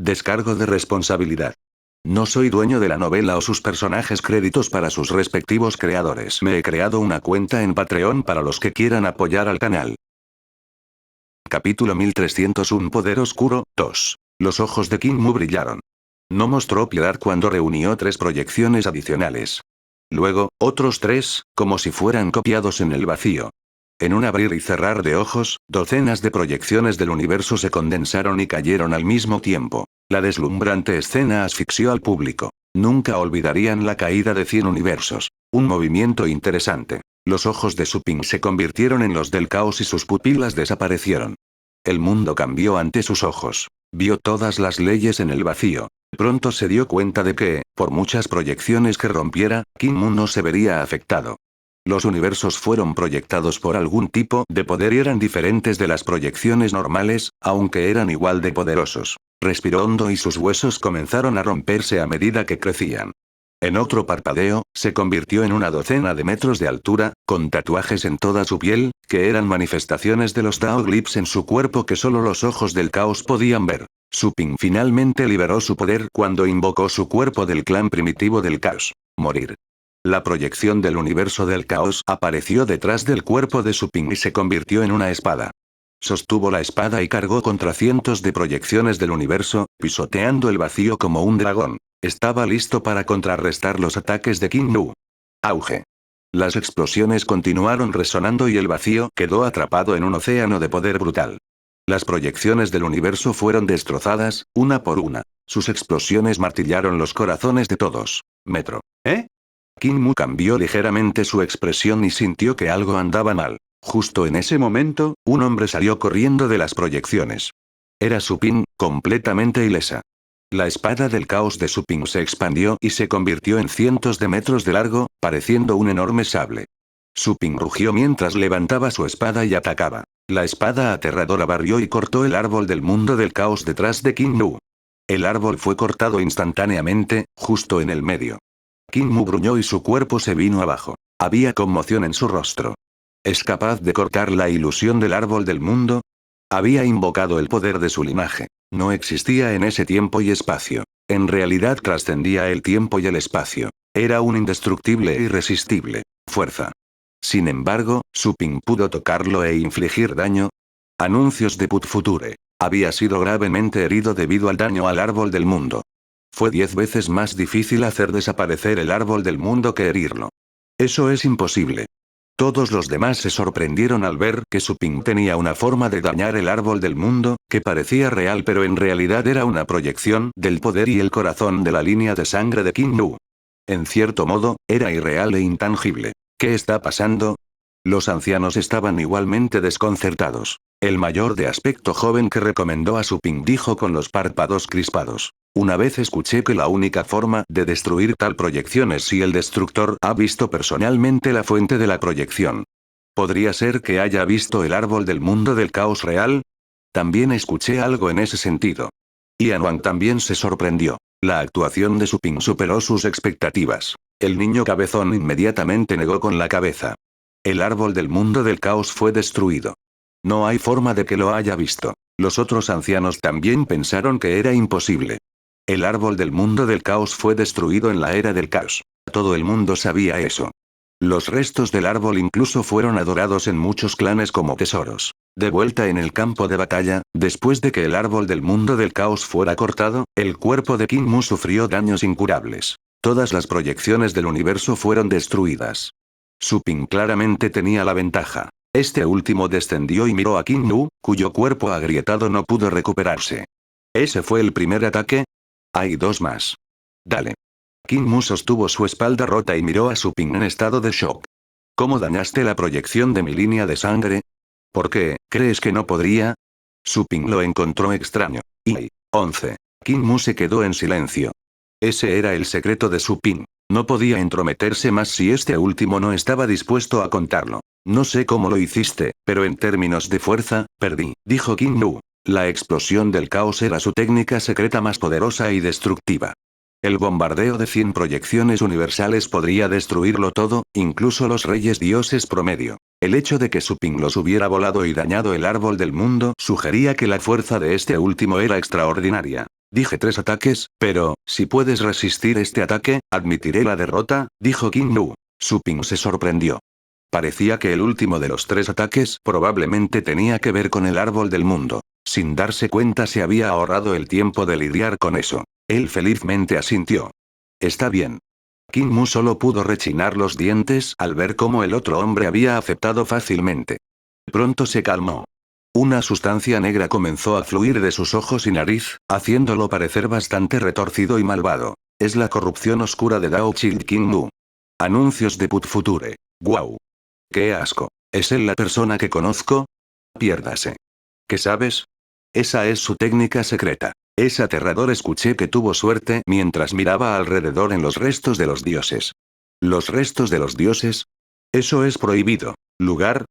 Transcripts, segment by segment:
Descargo de responsabilidad. No soy dueño de la novela o sus personajes, créditos para sus respectivos creadores. Me he creado una cuenta en Patreon para los que quieran apoyar al canal. Capítulo 1301 Poder Oscuro, 2. Los ojos de King Mu brillaron. No mostró piedad cuando reunió 3 proyecciones adicionales. Luego, otros 3, como si fueran copiados en el vacío. En un abrir y cerrar de ojos, docenas de proyecciones del universo se condensaron y cayeron al mismo tiempo. La deslumbrante escena asfixió al público. Nunca olvidarían la caída de 100 universos. Un movimiento interesante. Los ojos de Su Ping se convirtieron en los del caos y sus pupilas desaparecieron. El mundo cambió ante sus ojos. Vio todas las leyes en el vacío. Pronto se dio cuenta de que, por muchas proyecciones que rompiera, King Mu no se vería afectado. Los universos fueron proyectados por algún tipo de poder y eran diferentes de las proyecciones normales, aunque eran igual de poderosos. Respiró hondo y sus huesos comenzaron a romperse a medida que crecían. En otro parpadeo, se convirtió en una docena de metros de altura, con tatuajes en toda su piel, que eran manifestaciones de los Dao Glyphs en su cuerpo que solo los ojos del caos podían ver. Su Ping finalmente liberó su poder cuando invocó su cuerpo del clan primitivo del caos. Morir. La proyección del universo del caos apareció detrás del cuerpo de Su Ping y se convirtió en una espada. Sostuvo la espada y cargó contra cientos de proyecciones del universo, pisoteando el vacío como un dragón. Estaba listo para contrarrestar los ataques de King Mu. Auge. Las explosiones continuaron resonando y el vacío quedó atrapado en un océano de poder brutal. Las proyecciones del universo fueron destrozadas, una por una. Sus explosiones martillaron los corazones de todos. Metro. ¿Eh? King Mu cambió ligeramente su expresión y sintió que algo andaba mal. Justo en ese momento, un hombre salió corriendo de las proyecciones. Era Su Ping, completamente ilesa. La espada del caos de Su Ping se expandió y se convirtió en cientos de metros de largo, pareciendo un enorme sable. Su Ping rugió mientras levantaba su espada y atacaba. La espada aterradora barrió y cortó el árbol del mundo del caos detrás de King Mu. El árbol fue cortado instantáneamente, justo en el medio. King Mu gruñó y su cuerpo se vino abajo. Había conmoción en su rostro. ¿Es capaz de cortar la ilusión del árbol del mundo? Había invocado el poder de su linaje. No existía en ese tiempo y espacio. En realidad trascendía el tiempo y el espacio. Era un indestructible e irresistible. Fuerza. Sin embargo, Su Ping pudo tocarlo e infligir daño. Anuncios de Put Future. Había sido gravemente herido debido al daño al árbol del mundo. Fue 10 veces más difícil hacer desaparecer el árbol del mundo que herirlo. Eso es imposible. Todos los demás se sorprendieron al ver que Su Ping tenía una forma de dañar el árbol del mundo, que parecía real pero en realidad era una proyección del poder y el corazón de la línea de sangre de King Mu. En cierto modo, era irreal e intangible. ¿Qué está pasando? Los ancianos estaban igualmente desconcertados. El mayor de aspecto joven que recomendó a Su Ping dijo con los párpados crispados. Una vez escuché que la única forma de destruir tal proyección es si el destructor ha visto personalmente la fuente de la proyección. ¿Podría ser que haya visto el árbol del mundo del caos real? También escuché algo en ese sentido. Yan Wang también se sorprendió. La actuación de Su Ping superó sus expectativas. El niño cabezón inmediatamente negó con la cabeza. El árbol del mundo del caos fue destruido. No hay forma de que lo haya visto. Los otros ancianos también pensaron que era imposible. El árbol del mundo del caos fue destruido en la era del caos. Todo el mundo sabía eso. Los restos del árbol incluso fueron adorados en muchos clanes como tesoros. De vuelta en el campo de batalla, después de que el árbol del mundo del caos fuera cortado, el cuerpo de King Mu sufrió daños incurables. Todas las proyecciones del universo fueron destruidas. Su Ping claramente tenía la ventaja. Este último descendió y miró a King Mu, cuyo cuerpo agrietado no pudo recuperarse. ¿Ese fue el primer ataque? Hay 2 más. Dale. King Mu sostuvo su espalda rota y miró a Su Ping en estado de shock. ¿Cómo dañaste la proyección de mi línea de sangre? ¿Por qué, crees que no podría? Su Ping lo encontró extraño. Y 11. King Mu se quedó en silencio. Ese era el secreto de Su Ping. No podía entrometerse más si este último no estaba dispuesto a contarlo. No sé cómo lo hiciste, pero en términos de fuerza, perdí, dijo King Mu. La explosión del caos era su técnica secreta más poderosa y destructiva. El bombardeo de 100 proyecciones universales podría destruirlo todo, incluso los reyes dioses promedio. El hecho de que Su Ping los hubiera volado y dañado el árbol del mundo sugería que la fuerza de este último era extraordinaria. Dije 3 ataques, pero, si puedes resistir este ataque, admitiré la derrota, dijo King Mu. Su Ping se sorprendió. Parecía que el último de los 3 ataques probablemente tenía que ver con el árbol del mundo. Sin darse cuenta se había ahorrado el tiempo de lidiar con eso. Él felizmente asintió. Está bien. King Mu solo pudo rechinar los dientes al ver cómo el otro hombre había aceptado fácilmente. Pronto se calmó. Una sustancia negra comenzó a fluir de sus ojos y nariz, haciéndolo parecer bastante retorcido y malvado. Es la corrupción oscura de Dao Child King Mu. Anuncios de Put Future. ¡Guau! ¡Qué asco! ¿Es él la persona que conozco? Piérdase. ¿Qué sabes? Esa es su técnica secreta. Es aterrador. Escuché que tuvo suerte mientras miraba alrededor en los restos de los dioses. ¿Los restos de los dioses? Eso es prohibido. ¿Lugar?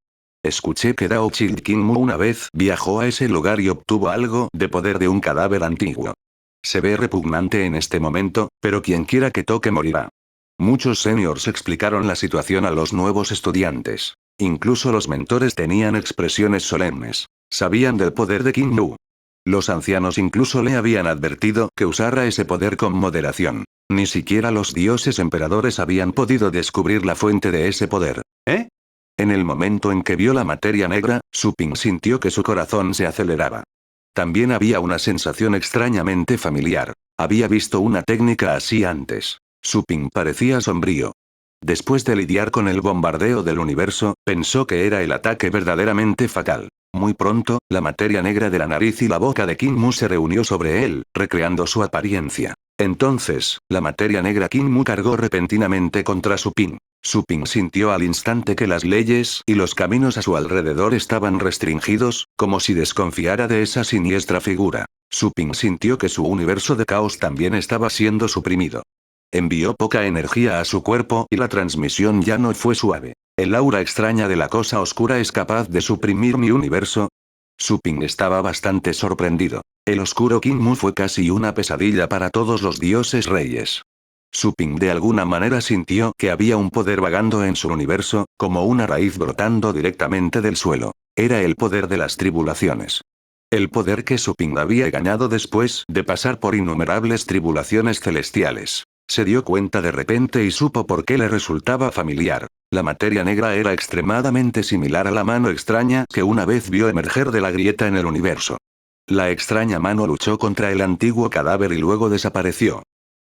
Escuché que Dao Child King Mu una vez viajó a ese lugar y obtuvo algo de poder de un cadáver antiguo. Se ve repugnante en este momento, pero quien quiera que toque morirá. Muchos seniors explicaron la situación a los nuevos estudiantes. Incluso los mentores tenían expresiones solemnes. Sabían del poder de King Mu. Los ancianos incluso le habían advertido que usara ese poder con moderación. Ni siquiera los dioses emperadores habían podido descubrir la fuente de ese poder. ¿Eh? En el momento en que vio la materia negra, Su Ping sintió que su corazón se aceleraba. También había una sensación extrañamente familiar. Había visto una técnica así antes. Su Ping parecía sombrío. Después de lidiar con el bombardeo del universo, pensó que era el ataque verdaderamente fatal. Muy pronto, la materia negra de la nariz y la boca de King Mu se reunió sobre él, recreando su apariencia. Entonces, la materia negra King Mu cargó repentinamente contra Su Ping. Su Ping sintió al instante que las leyes y los caminos a su alrededor estaban restringidos, como si desconfiara de esa siniestra figura. Su Ping sintió que su universo de caos también estaba siendo suprimido. Envió poca energía a su cuerpo y la transmisión ya no fue suave. ¿El aura extraña de la cosa oscura es capaz de suprimir mi universo? Su Ping estaba bastante sorprendido. El oscuro King Mu fue casi una pesadilla para todos los dioses reyes. Su Ping de alguna manera sintió que había un poder vagando en su universo, como una raíz brotando directamente del suelo. Era el poder de las tribulaciones. El poder que Su Ping había ganado después de pasar por innumerables tribulaciones celestiales. Se dio cuenta de repente y supo por qué le resultaba familiar. La materia negra era extremadamente similar a la mano extraña que una vez vio emerger de la grieta en el universo. La extraña mano luchó contra el antiguo cadáver y luego desapareció.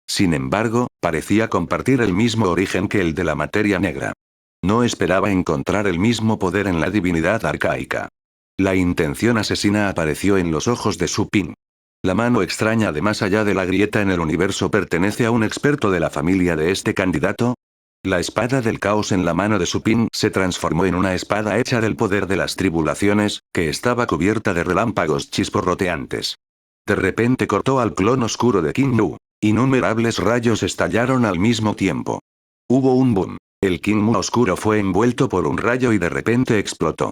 Sin embargo, parecía compartir el mismo origen que el de la materia negra. No esperaba encontrar el mismo poder en la divinidad arcaica. La intención asesina apareció en los ojos de Su Ping. La mano extraña de más allá de la grieta en el universo pertenece a un experto de la familia de este candidato. La espada del caos en la mano de Su Ping se transformó en una espada hecha del poder de las tribulaciones, que estaba cubierta de relámpagos chisporroteantes. De repente cortó al clon oscuro de King Mu. Innumerables rayos estallaron al mismo tiempo. Hubo un boom. El King Mu oscuro fue envuelto por un rayo y de repente explotó.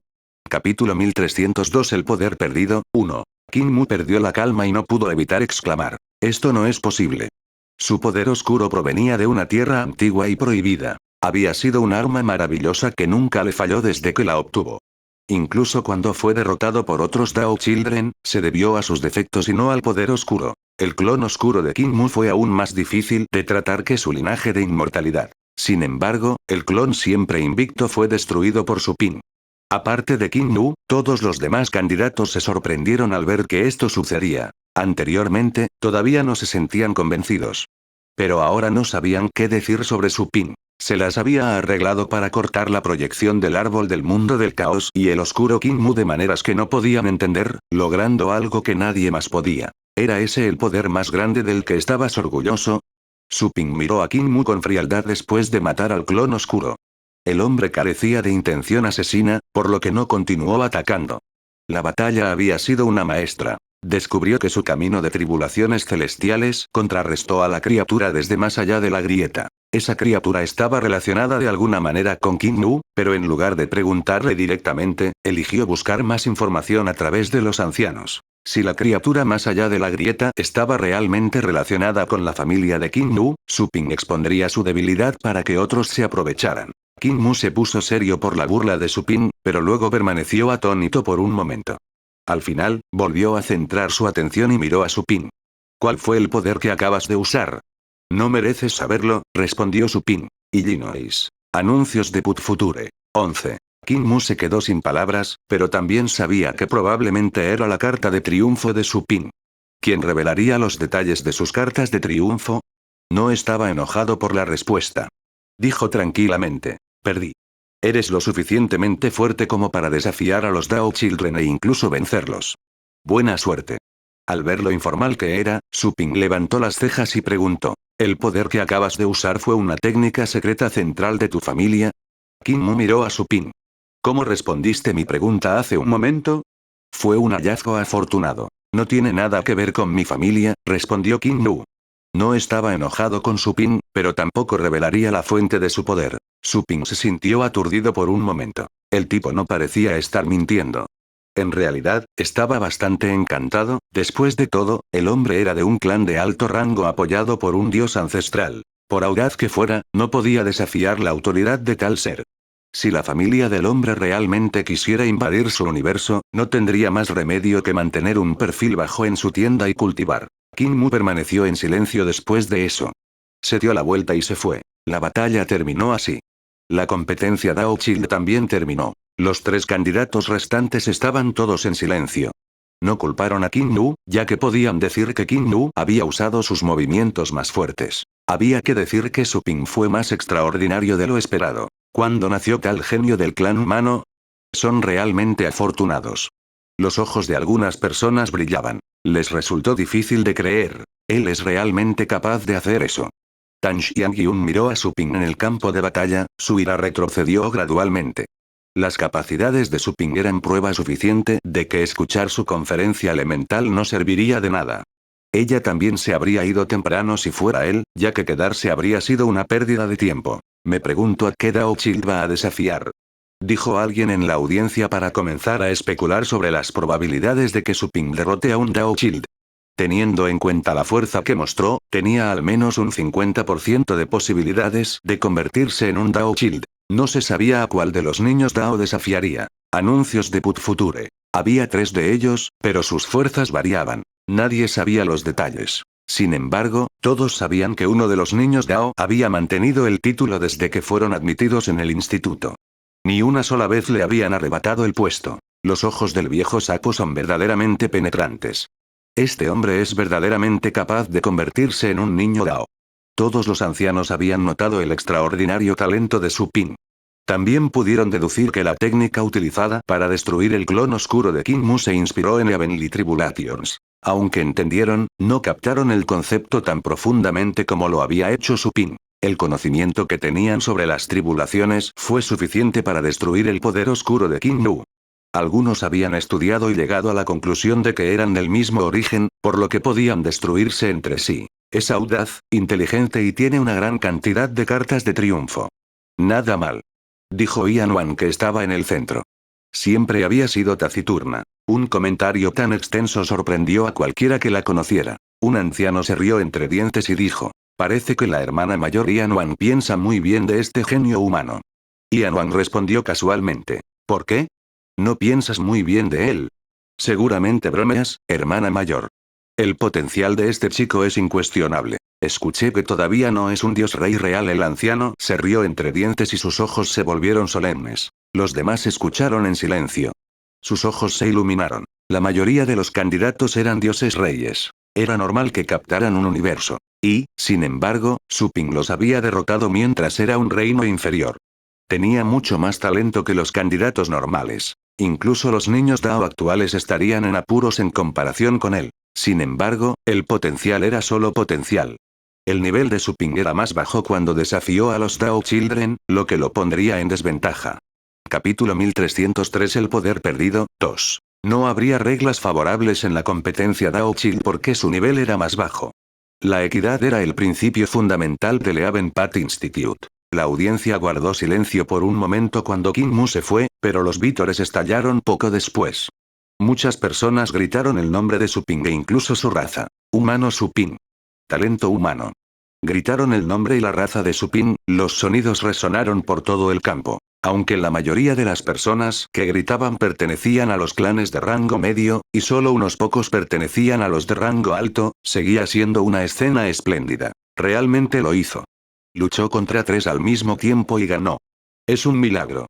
Capítulo 1302 El poder perdido, 1. King Mu perdió la calma y no pudo evitar exclamar. Esto no es posible. Su poder oscuro provenía de una tierra antigua y prohibida. Había sido un arma maravillosa que nunca le falló desde que la obtuvo. Incluso cuando fue derrotado por otros Dao Children, se debió a sus defectos y no al poder oscuro. El clon oscuro de King Mu fue aún más difícil de tratar que su linaje de inmortalidad. Sin embargo, el clon siempre invicto fue destruido por Su Ping. Aparte de King Mu, todos los demás candidatos se sorprendieron al ver que esto sucedía. Anteriormente, todavía no se sentían convencidos. Pero ahora no sabían qué decir sobre Su Ping. Se las había arreglado para cortar la proyección del árbol del mundo del caos y el oscuro King Mu de maneras que no podían entender, logrando algo que nadie más podía. ¿Era ese el poder más grande del que estabas orgulloso? Su Ping miró a King Mu con frialdad después de matar al clon oscuro. El hombre carecía de intención asesina, por lo que no continuó atacando. La batalla había sido una maestra. Descubrió que su camino de tribulaciones celestiales contrarrestó a la criatura desde más allá de la grieta. Esa criatura estaba relacionada de alguna manera con King Mu, pero en lugar de preguntarle directamente, eligió buscar más información a través de los ancianos. Si la criatura más allá de la grieta estaba realmente relacionada con la familia de King Mu, Su Ping expondría su debilidad para que otros se aprovecharan. King Mu se puso serio por la burla de Su Ping, pero luego permaneció atónito por un momento. Al final, volvió a centrar su atención y miró a Su Ping. ¿Cuál fue el poder que acabas de usar? No mereces saberlo, respondió Supin. Illinois. Anuncios de Put Future. 11. Kim Mu se quedó sin palabras, pero también sabía que probablemente era la carta de triunfo de Supin. ¿Quién revelaría los detalles de sus cartas de triunfo? No estaba enojado por la respuesta. Dijo tranquilamente. Perdí. Eres lo suficientemente fuerte como para desafiar a los Dao Children e incluso vencerlos. Buena suerte. Al ver lo informal que era, Supin levantó las cejas y preguntó. ¿El poder que acabas de usar fue una técnica secreta central de tu familia? Kim Mu miró a Supin. ¿Cómo respondiste mi pregunta hace un momento? Fue un hallazgo afortunado. No tiene nada que ver con mi familia, respondió Kim Mu. No estaba enojado con Supin, pero tampoco revelaría la fuente de su poder. Supin se sintió aturdido por un momento. El tipo no parecía estar mintiendo. En realidad, estaba bastante encantado. Después de todo, el hombre era de un clan de alto rango apoyado por un dios ancestral. Por audaz que fuera, no podía desafiar la autoridad de tal ser. Si la familia del hombre realmente quisiera invadir su universo, no tendría más remedio que mantener un perfil bajo en su tienda y cultivar. Kim Mu permaneció en silencio después de eso. Se dio la vuelta y se fue. La batalla terminó así. La competencia Dao Child también terminó. Los 3 candidatos restantes estaban todos en silencio. No culparon a Kim Mu, ya que podían decir que Kim Mu había usado sus movimientos más fuertes. Había que decir que Supin fue más extraordinario de lo esperado. ¿Cuándo nació tal genio del clan humano? Son realmente afortunados. Los ojos de algunas personas brillaban. Les resultó difícil de creer. Él es realmente capaz de hacer eso. Tan Xiangyun miró a Supin en el campo de batalla, su ira retrocedió gradualmente. Las capacidades de Supin eran prueba suficiente de que escuchar su conferencia elemental no serviría de nada. Ella también se habría ido temprano si fuera él, ya que quedarse habría sido una pérdida de tiempo. Me pregunto a qué Dao Child va a desafiar. Dijo alguien en la audiencia para comenzar a especular sobre las probabilidades de que Supin derrote a un Dao Child. Teniendo en cuenta la fuerza que mostró, tenía al menos un 50% de posibilidades de convertirse en un Dao Child. No se sabía a cuál de los niños Dao desafiaría. Anuncios de Put Future. Había 3 de ellos, pero sus fuerzas variaban. Nadie sabía los detalles. Sin embargo, todos sabían que uno de los niños Dao había mantenido el título desde que fueron admitidos en el instituto. Ni una sola vez le habían arrebatado el puesto. Los ojos del viejo sapo son verdaderamente penetrantes. Este hombre es verdaderamente capaz de convertirse en un niño Dao. Todos los ancianos habían notado el extraordinario talento de Supin. También pudieron deducir que la técnica utilizada para destruir el clon oscuro de Kim Mu se inspiró en Heavenly Tribulations. Aunque entendieron, no captaron el concepto tan profundamente como lo había hecho Supin. El conocimiento que tenían sobre las tribulaciones fue suficiente para destruir el poder oscuro de Kim Mu. Algunos habían estudiado y llegado a la conclusión de que eran del mismo origen, por lo que podían destruirse entre sí. Es audaz, inteligente y tiene una gran cantidad de cartas de triunfo. Nada mal. Dijo Ian Wan, que estaba en el centro. Siempre había sido taciturna. Un comentario tan extenso sorprendió a cualquiera que la conociera. Un anciano se rió entre dientes y dijo: parece que la hermana mayor Ian Wan piensa muy bien de este genio humano. Ian Wan respondió casualmente: ¿por qué? ¿No piensas muy bien de él? Seguramente bromeas, hermana mayor. El potencial de este chico es incuestionable. Escuché que todavía no es un dios rey real. El anciano se rió entre dientes y sus ojos se volvieron solemnes. Los demás escucharon en silencio. Sus ojos se iluminaron. La mayoría de los candidatos eran dioses reyes. Era normal que captaran un universo. Y, sin embargo, Supin los había derrotado mientras era un reino inferior. Tenía mucho más talento que los candidatos normales. Incluso los niños Dao actuales estarían en apuros en comparación con él. Sin embargo, el potencial era solo potencial. El nivel de Supin era más bajo cuando desafió a los Dao Children, lo que lo pondría en desventaja. Capítulo 1303. El poder perdido, 2. No habría reglas favorables en la competencia Dao Child porque su nivel era más bajo. La equidad era el principio fundamental del Even Path Institute. La audiencia guardó silencio por un momento cuando Kim Mu se fue, pero los vítores estallaron poco después. Muchas personas gritaron el nombre de Supin e incluso su raza. Humano Supin. Talento humano. Gritaron el nombre y la raza de Supin, los sonidos resonaron por todo el campo. Aunque la mayoría de las personas que gritaban pertenecían a los clanes de rango medio, y solo unos pocos pertenecían a los de rango alto, seguía siendo una escena espléndida. Realmente lo hizo. Luchó contra 3 al mismo tiempo y ganó. Es un milagro.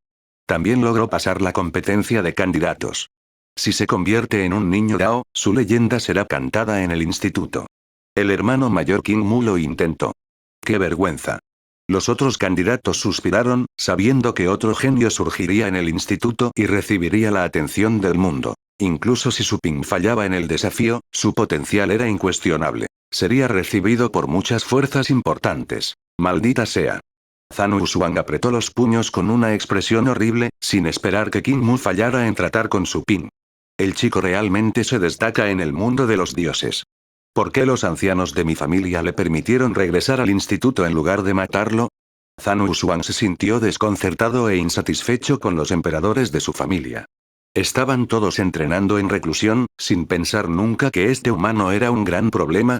También logró pasar la competencia de candidatos. Si se convierte en un niño Dao, su leyenda será cantada en el instituto. El hermano mayor King Mu lo intentó. ¡Qué vergüenza! Los otros candidatos suspiraron, sabiendo que otro genio surgiría en el instituto y recibiría la atención del mundo. Incluso si Su Ping fallaba en el desafío, su potencial era incuestionable. Sería recibido por muchas fuerzas importantes. ¡Maldita sea! Zhang Wusuang apretó los puños con una expresión horrible, sin esperar que King Mu fallara en tratar con Su Ping. El chico realmente se destaca en el mundo de los dioses. ¿Por qué los ancianos de mi familia le permitieron regresar al instituto en lugar de matarlo? Zhang Wusuang se sintió desconcertado e insatisfecho con los emperadores de su familia. ¿Estaban todos entrenando en reclusión, sin pensar nunca que este humano era un gran problema?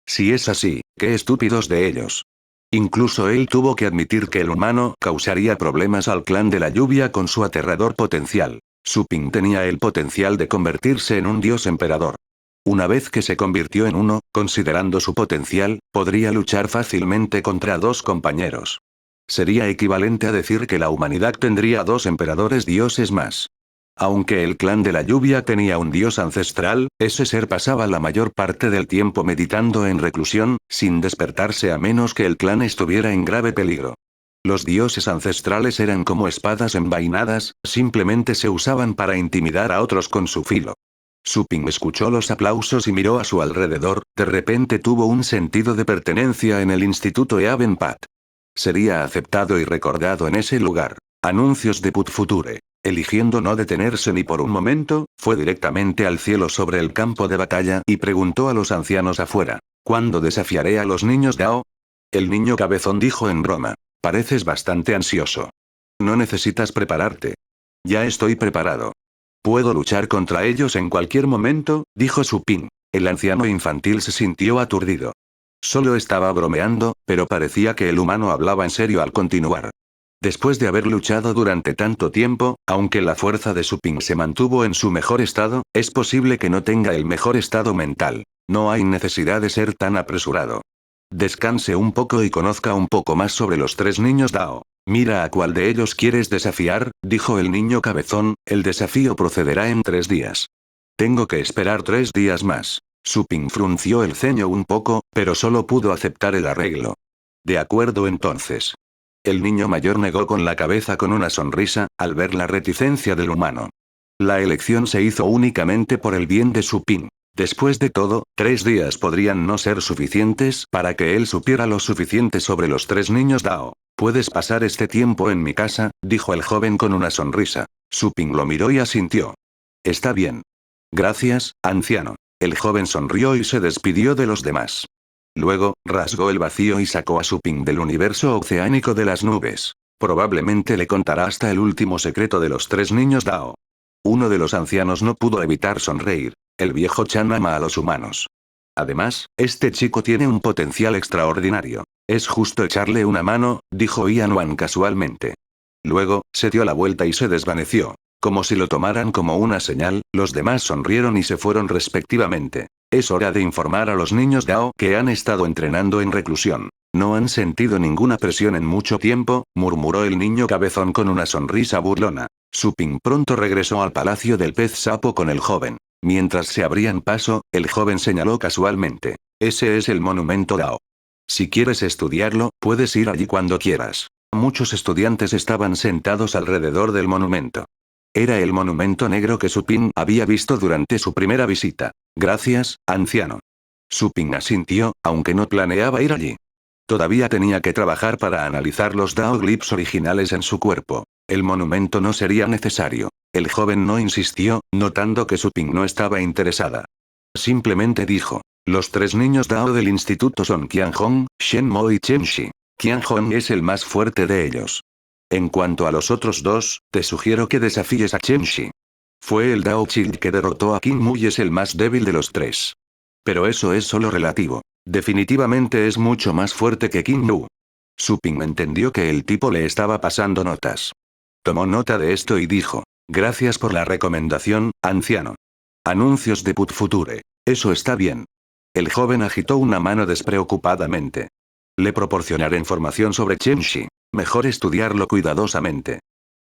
Si es así, qué estúpidos de ellos. Incluso él tuvo que admitir que el humano causaría problemas al clan de la lluvia con su aterrador potencial. Su Ping tenía el potencial de convertirse en un dios emperador. Una vez que se convirtió en uno, considerando su potencial, podría luchar fácilmente contra 2 compañeros. Sería equivalente a decir que la humanidad tendría 2 emperadores dioses más. Aunque el clan de la lluvia tenía un dios ancestral, ese ser pasaba la mayor parte del tiempo meditando en reclusión, sin despertarse a menos que el clan estuviera en grave peligro. Los dioses ancestrales eran como espadas envainadas, simplemente se usaban para intimidar a otros con su filo. Su Ping escuchó los aplausos y miró a su alrededor, de repente tuvo un sentido de pertenencia en el instituto Eavenpat. Sería aceptado y recordado en ese lugar. Anuncios de Put Future. Eligiendo no detenerse ni por un momento, fue directamente al cielo sobre el campo de batalla y preguntó a los ancianos afuera: ¿cuándo desafiaré a los niños Dao? El niño cabezón dijo en broma: pareces bastante ansioso. No necesitas prepararte. Ya estoy preparado. Puedo luchar contra ellos en cualquier momento, dijo Su Ping. El anciano infantil se sintió aturdido. Solo estaba bromeando, pero parecía que el humano hablaba en serio al continuar. Después de haber luchado durante tanto tiempo, aunque la fuerza de Su Ping se mantuvo en su mejor estado, es posible que no tenga el mejor estado mental. No hay necesidad de ser tan apresurado. Descanse un poco y conozca un poco más sobre los 3 niños Dao. Mira a cuál de ellos quieres desafiar, dijo el niño cabezón, el desafío procederá en 3 días. Tengo que esperar 3 días más. Su Ping frunció el ceño un poco, pero solo pudo aceptar el arreglo. De acuerdo entonces. El niño mayor negó con la cabeza con una sonrisa, al ver la reticencia del humano. La elección se hizo únicamente por el bien de Su Ping. Después de todo, 3 días podrían no ser suficientes para que él supiera lo suficiente sobre los 3 niños Dao. Puedes pasar este tiempo en mi casa, dijo el joven con una sonrisa. Su Ping lo miró y asintió. Está bien. Gracias, anciano. El joven sonrió y se despidió de los demás. Luego, rasgó el vacío y sacó a Su Ping del universo oceánico de las nubes. Probablemente le contará hasta el último secreto de los 3 niños Dao. Uno de los ancianos no pudo evitar sonreír. El viejo Chan ama a los humanos. Además, este chico tiene un potencial extraordinario. Es justo echarle una mano, dijo Ian Wan casualmente. Luego, se dio la vuelta y se desvaneció. Como si lo tomaran como una señal, los demás sonrieron y se fueron respectivamente. Es hora de informar a los niños Dao que han estado entrenando en reclusión. No han sentido ninguna presión en mucho tiempo, murmuró el niño cabezón con una sonrisa burlona. Su Ping pronto regresó al palacio del pez sapo con el joven. Mientras se abrían paso, el joven señaló casualmente. Ese es el monumento Dao. Si quieres estudiarlo, puedes ir allí cuando quieras. Muchos estudiantes estaban sentados alrededor del monumento. Era el monumento negro que Su Ping había visto durante su primera visita. Gracias, anciano. Su Ping asintió, aunque no planeaba ir allí. Todavía tenía que trabajar para analizar los Dao Glyphs originales en su cuerpo. El monumento no sería necesario. El joven no insistió, notando que Su Ping no estaba interesada. Simplemente dijo: los 3 niños Dao del instituto son Qianhong, Shenmo y Chenxi. Qianhong es el más fuerte de ellos. En cuanto a los otros 2, te sugiero que desafíes a Chenxi. Fue el Dao Child que derrotó a King Mu y es el más débil de los 3. Pero eso es solo relativo. Definitivamente es mucho más fuerte que King Mu. Su Ping entendió que el tipo le estaba pasando notas. Tomó nota de esto y dijo: gracias por la recomendación, anciano. Anuncios de Put Future. Eso está bien. El joven agitó una mano despreocupadamente. Le proporcionaré información sobre Chenxi. Mejor estudiarlo cuidadosamente.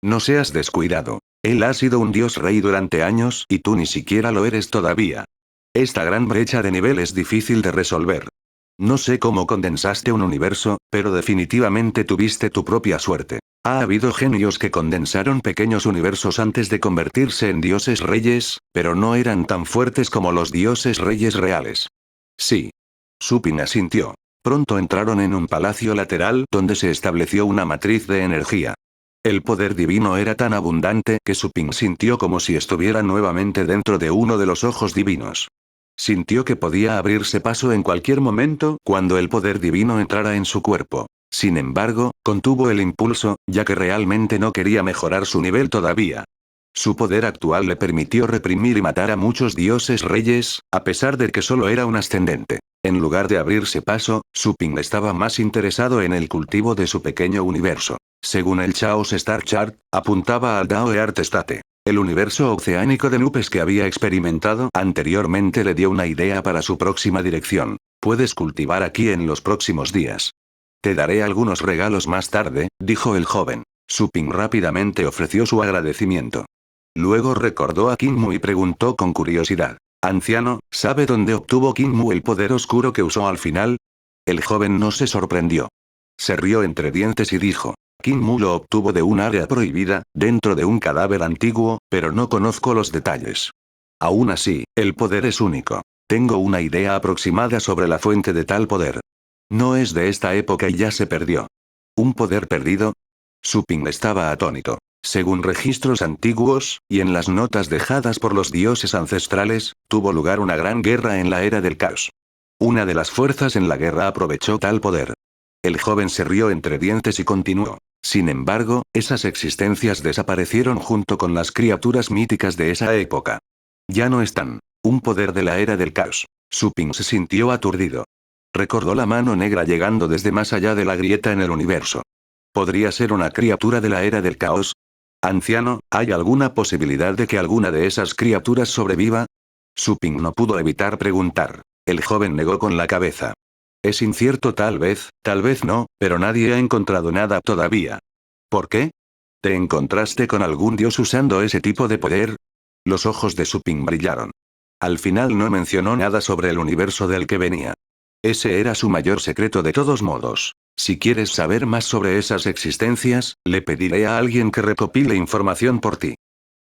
No seas descuidado. Él ha sido un dios rey durante años y tú ni siquiera lo eres todavía. Esta gran brecha de nivel es difícil de resolver. No sé cómo condensaste un universo, pero definitivamente tuviste tu propia suerte. Ha habido genios que condensaron pequeños universos antes de convertirse en dioses reyes, pero no eran tan fuertes como los dioses reyes reales. Sí. Supin asintió. Pronto entraron en un palacio lateral donde se estableció una matriz de energía. El poder divino era tan abundante que Supin sintió como si estuviera nuevamente dentro de uno de los ojos divinos. Sintió que podía abrirse paso en cualquier momento cuando el poder divino entrara en su cuerpo. Sin embargo, contuvo el impulso, ya que realmente no quería mejorar su nivel todavía. Su poder actual le permitió reprimir y matar a muchos dioses reyes, a pesar de que solo era un ascendente. En lugar de abrirse paso, Supin estaba más interesado en el cultivo de su pequeño universo. Según el Chaos Star Chart, apuntaba al Dao Earth State. El universo oceánico de nubes que había experimentado anteriormente le dio una idea para su próxima dirección. Puedes cultivar aquí en los próximos días. Te daré algunos regalos más tarde, dijo el joven. Supin rápidamente ofreció su agradecimiento. Luego recordó a Kinmu y preguntó con curiosidad: anciano, ¿sabe dónde obtuvo Kinmu el poder oscuro que usó al final? El joven no se sorprendió. Se rió entre dientes y dijo: Kinmu lo obtuvo de un área prohibida, dentro de un cadáver antiguo, pero no conozco los detalles. Aún así, el poder es único. Tengo una idea aproximada sobre la fuente de tal poder. No es de esta época y ya se perdió. ¿Un poder perdido? Supin estaba atónito. Según registros antiguos, y en las notas dejadas por los dioses ancestrales, tuvo lugar una gran guerra en la era del caos. Una de las fuerzas en la guerra aprovechó tal poder. El joven se rió entre dientes y continuó. Sin embargo, esas existencias desaparecieron junto con las criaturas míticas de esa época. Ya no están. Un poder de la era del caos. Supin se sintió aturdido. Recordó la mano negra llegando desde más allá de la grieta en el universo. ¿Podría ser una criatura de la era del caos? Anciano, ¿hay alguna posibilidad de que alguna de esas criaturas sobreviva? Supin no pudo evitar preguntar. El joven negó con la cabeza. Es incierto, tal vez no, pero nadie ha encontrado nada todavía. ¿Por qué? ¿Te encontraste con algún dios usando ese tipo de poder? Los ojos de Supin brillaron. Al final no mencionó nada sobre el universo del que venía. Ese era su mayor secreto de todos modos. Si quieres saber más sobre esas existencias, le pediré a alguien que recopile información por ti.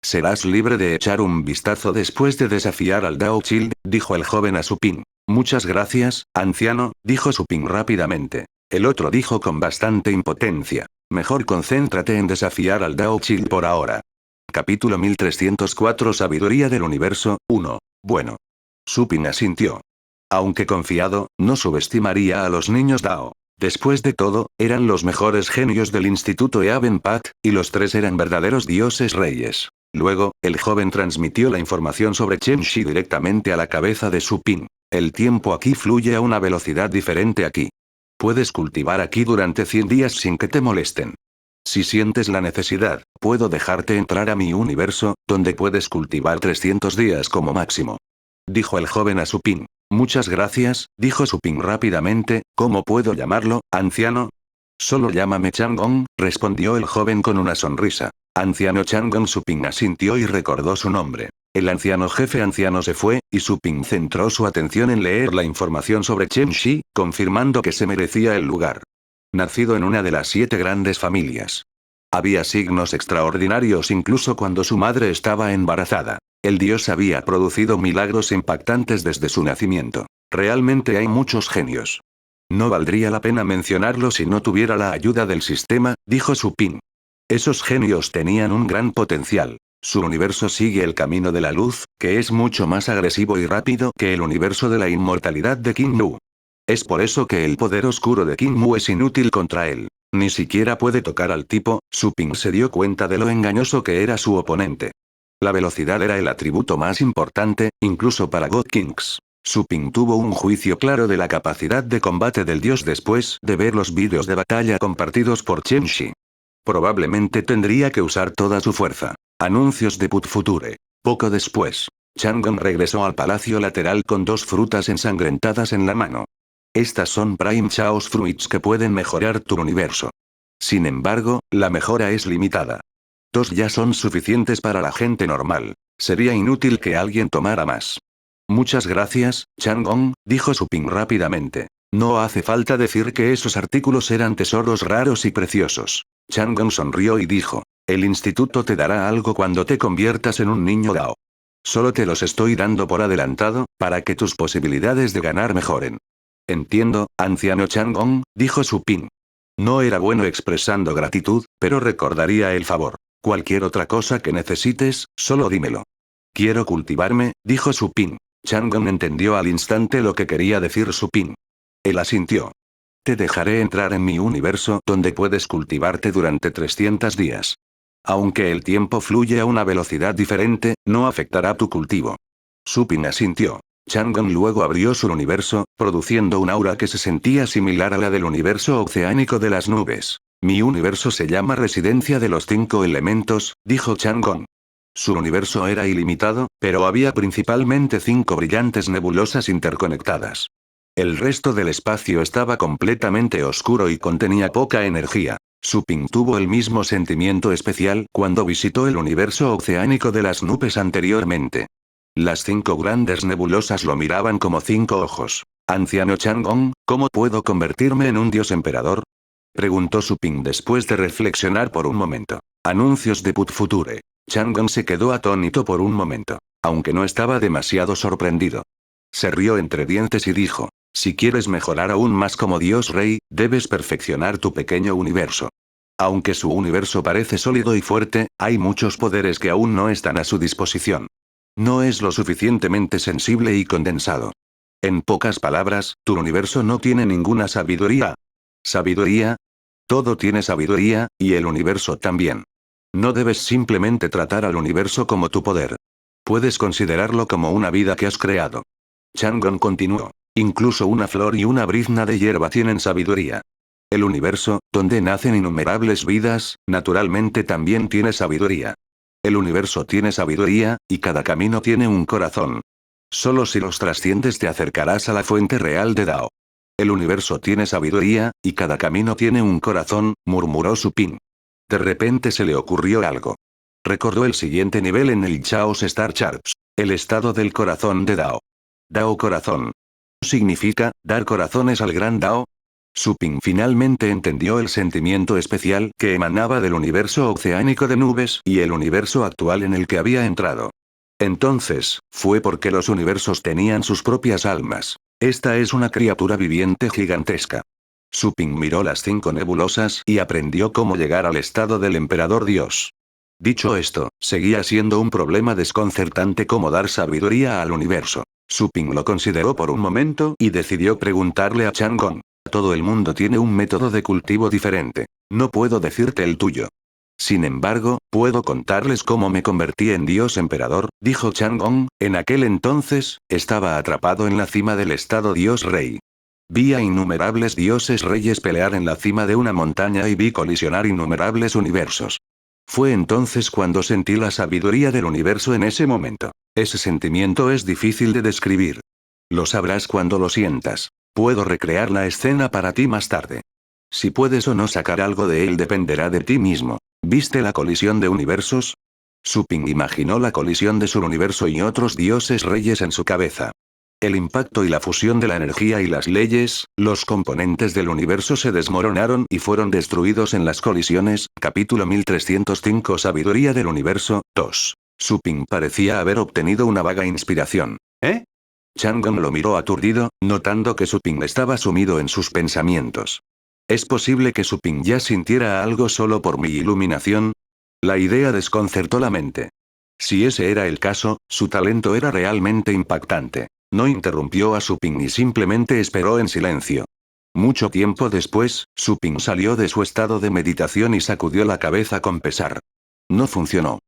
Serás libre de echar un vistazo después de desafiar al Dao Child, dijo el joven a Supin. Muchas gracias, anciano, dijo Supin rápidamente. El otro dijo con bastante impotencia. Mejor concéntrate en desafiar al Dao Child por ahora. Capítulo 1304 Sabiduría del Universo, 1. Bueno. Supin asintió. Aunque confiado, no subestimaría a los niños Dao. Después de todo, eran los mejores genios del Instituto Eavenpat, y los tres eran verdaderos dioses reyes. Luego, el joven transmitió la información sobre Chenxi directamente a la cabeza de Supin. El tiempo aquí fluye a una velocidad diferente aquí. Puedes cultivar aquí durante 100 días sin que te molesten. Si sientes la necesidad, puedo dejarte entrar a mi universo, donde puedes cultivar 300 días como máximo. Dijo el joven a Supin. Muchas gracias, dijo Supin rápidamente. ¿Cómo puedo llamarlo, anciano? Solo llámame Chang'ong, respondió el joven con una sonrisa. Anciano Chang'ong. Supin asintió y recordó su nombre. El anciano jefe anciano se fue, y Supin centró su atención en leer la información sobre Chenxi, confirmando que se merecía el lugar. Nacido en una de las 7 grandes familias. Había signos extraordinarios incluso cuando su madre estaba embarazada. El dios había producido milagros impactantes desde su nacimiento. Realmente hay muchos genios. No valdría la pena mencionarlo si no tuviera la ayuda del sistema, dijo Supin. Esos genios tenían un gran potencial. Su universo sigue el camino de la luz, que es mucho más agresivo y rápido que el universo de la inmortalidad de Kinmu. Es por eso que el poder oscuro de Kinmu es inútil contra él. Ni siquiera puede tocar al tipo. Supin se dio cuenta de lo engañoso que era su oponente. La velocidad era el atributo más importante, incluso para God Kings. Supin tuvo un juicio claro de la capacidad de combate del dios después de ver los vídeos de batalla compartidos por Chenxi. Probablemente tendría que usar toda su fuerza. Anuncios de Put Future. Poco después, Chang'e regresó al palacio lateral con 2 frutas ensangrentadas en la mano. Estas son Prime Chaos Fruits que pueden mejorar tu universo. Sin embargo, la mejora es limitada. 2 ya son suficientes para la gente normal. Sería inútil que alguien tomara más. Muchas gracias, Chang'e, dijo Su Ping rápidamente. No hace falta decir que esos artículos eran tesoros raros y preciosos. Chang'e sonrió y dijo. El instituto te dará algo cuando te conviertas en un niño Dao. Solo te los estoy dando por adelantado, para que tus posibilidades de ganar mejoren. Entiendo, anciano Chang'e, dijo Su Ping. No era bueno expresando gratitud, pero recordaría el favor. Cualquier otra cosa que necesites, solo dímelo. Quiero cultivarme, dijo Su Ping. Chang'e entendió al instante lo que quería decir Su Ping. Él asintió. Te dejaré entrar en mi universo donde puedes cultivarte durante 300 días. Aunque el tiempo fluye a una velocidad diferente, no afectará tu cultivo. Su Ping asintió. Chang'e luego abrió su universo, produciendo un aura que se sentía similar a la del universo oceánico de las nubes. Mi universo se llama Residencia de los 5 Elementos, dijo Chang'e. Su universo era ilimitado, pero había principalmente 5 brillantes nebulosas interconectadas. El resto del espacio estaba completamente oscuro y contenía poca energía. Su Ping tuvo el mismo sentimiento especial cuando visitó el universo oceánico de las nubes anteriormente. Las 5 grandes nebulosas lo miraban como 5 ojos. Anciano Chang'e, ¿cómo puedo convertirme en un dios emperador? Preguntó Su Ping después de reflexionar por un momento. Anuncios de Put Future. Chang'e se quedó atónito por un momento, aunque no estaba demasiado sorprendido. Se rió entre dientes y dijo. Si quieres mejorar aún más como Dios Rey, debes perfeccionar tu pequeño universo. Aunque su universo parece sólido y fuerte, hay muchos poderes que aún no están a su disposición. No es lo suficientemente sensible y condensado. En pocas palabras, tu universo no tiene ninguna sabiduría. ¿Sabiduría? Todo tiene sabiduría, y el universo también. No debes simplemente tratar al universo como tu poder. Puedes considerarlo como una vida que has creado. Chang'e continuó. Incluso una flor y una brizna de hierba tienen sabiduría. El universo, donde nacen innumerables vidas, naturalmente también tiene sabiduría. El universo tiene sabiduría, y cada camino tiene un corazón. Solo si los trasciendes te acercarás a la fuente real de Dao. El universo tiene sabiduría, y cada camino tiene un corazón, murmuró Su Ping. De repente se le ocurrió algo. Recordó el siguiente nivel en el Chaos Star Charts. El estado del corazón de Dao. Dao corazón. ¿Significa, dar corazones al gran Dao? Su Ping finalmente entendió el sentimiento especial que emanaba del universo oceánico de nubes y el universo actual en el que había entrado. Entonces, fue porque los universos tenían sus propias almas. Esta es una criatura viviente gigantesca. Su Ping miró las 5 nebulosas y aprendió cómo llegar al estado del emperador Dios. Dicho esto, seguía siendo un problema desconcertante cómo dar sabiduría al universo. Su Ping lo consideró por un momento y decidió preguntarle a Chang'e. Todo el mundo tiene un método de cultivo diferente. No puedo decirte el tuyo. Sin embargo, puedo contarles cómo me convertí en Dios Emperador, dijo Chang'e. En aquel entonces, estaba atrapado en la cima del estado Dios Rey. Vi a innumerables dioses reyes pelear en la cima de una montaña y vi colisionar innumerables universos. Fue entonces cuando sentí la sabiduría del universo en ese momento. Ese sentimiento es difícil de describir. Lo sabrás cuando lo sientas. Puedo recrear la escena para ti más tarde. Si puedes o no sacar algo de él dependerá de ti mismo. ¿Viste la colisión de universos? Su Ping imaginó la colisión de su universo y otros dioses reyes en su cabeza. El impacto y la fusión de la energía y las leyes, los componentes del universo se desmoronaron y fueron destruidos en las colisiones. Capítulo 1305 Sabiduría del universo, 2. Su Ping parecía haber obtenido una vaga inspiración. ¿Eh? Chang'e lo miró aturdido, notando que Su Ping estaba sumido en sus pensamientos. ¿Es posible que Su Ping ya sintiera algo solo por mi iluminación? La idea desconcertó la mente. Si ese era el caso, su talento era realmente impactante. No interrumpió a Su Ping y simplemente esperó en silencio. Mucho tiempo después, Su Ping salió de su estado de meditación y sacudió la cabeza con pesar. No funcionó.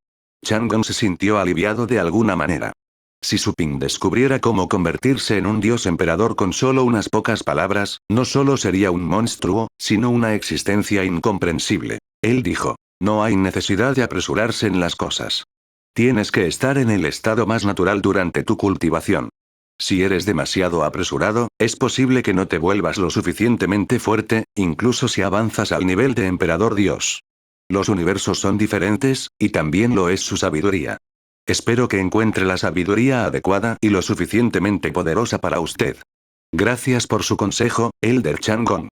Chang'e se sintió aliviado de alguna manera. Si Su Ping descubriera cómo convertirse en un dios emperador con solo unas pocas palabras, no solo sería un monstruo, sino una existencia incomprensible. Él dijo. No hay necesidad de apresurarse en las cosas. Tienes que estar en el estado más natural durante tu cultivación. Si eres demasiado apresurado, es posible que no te vuelvas lo suficientemente fuerte, incluso si avanzas al nivel de Emperador Dios. Los universos son diferentes, y también lo es su sabiduría. Espero que encuentre la sabiduría adecuada y lo suficientemente poderosa para usted. Gracias por su consejo, Elder Chang'e.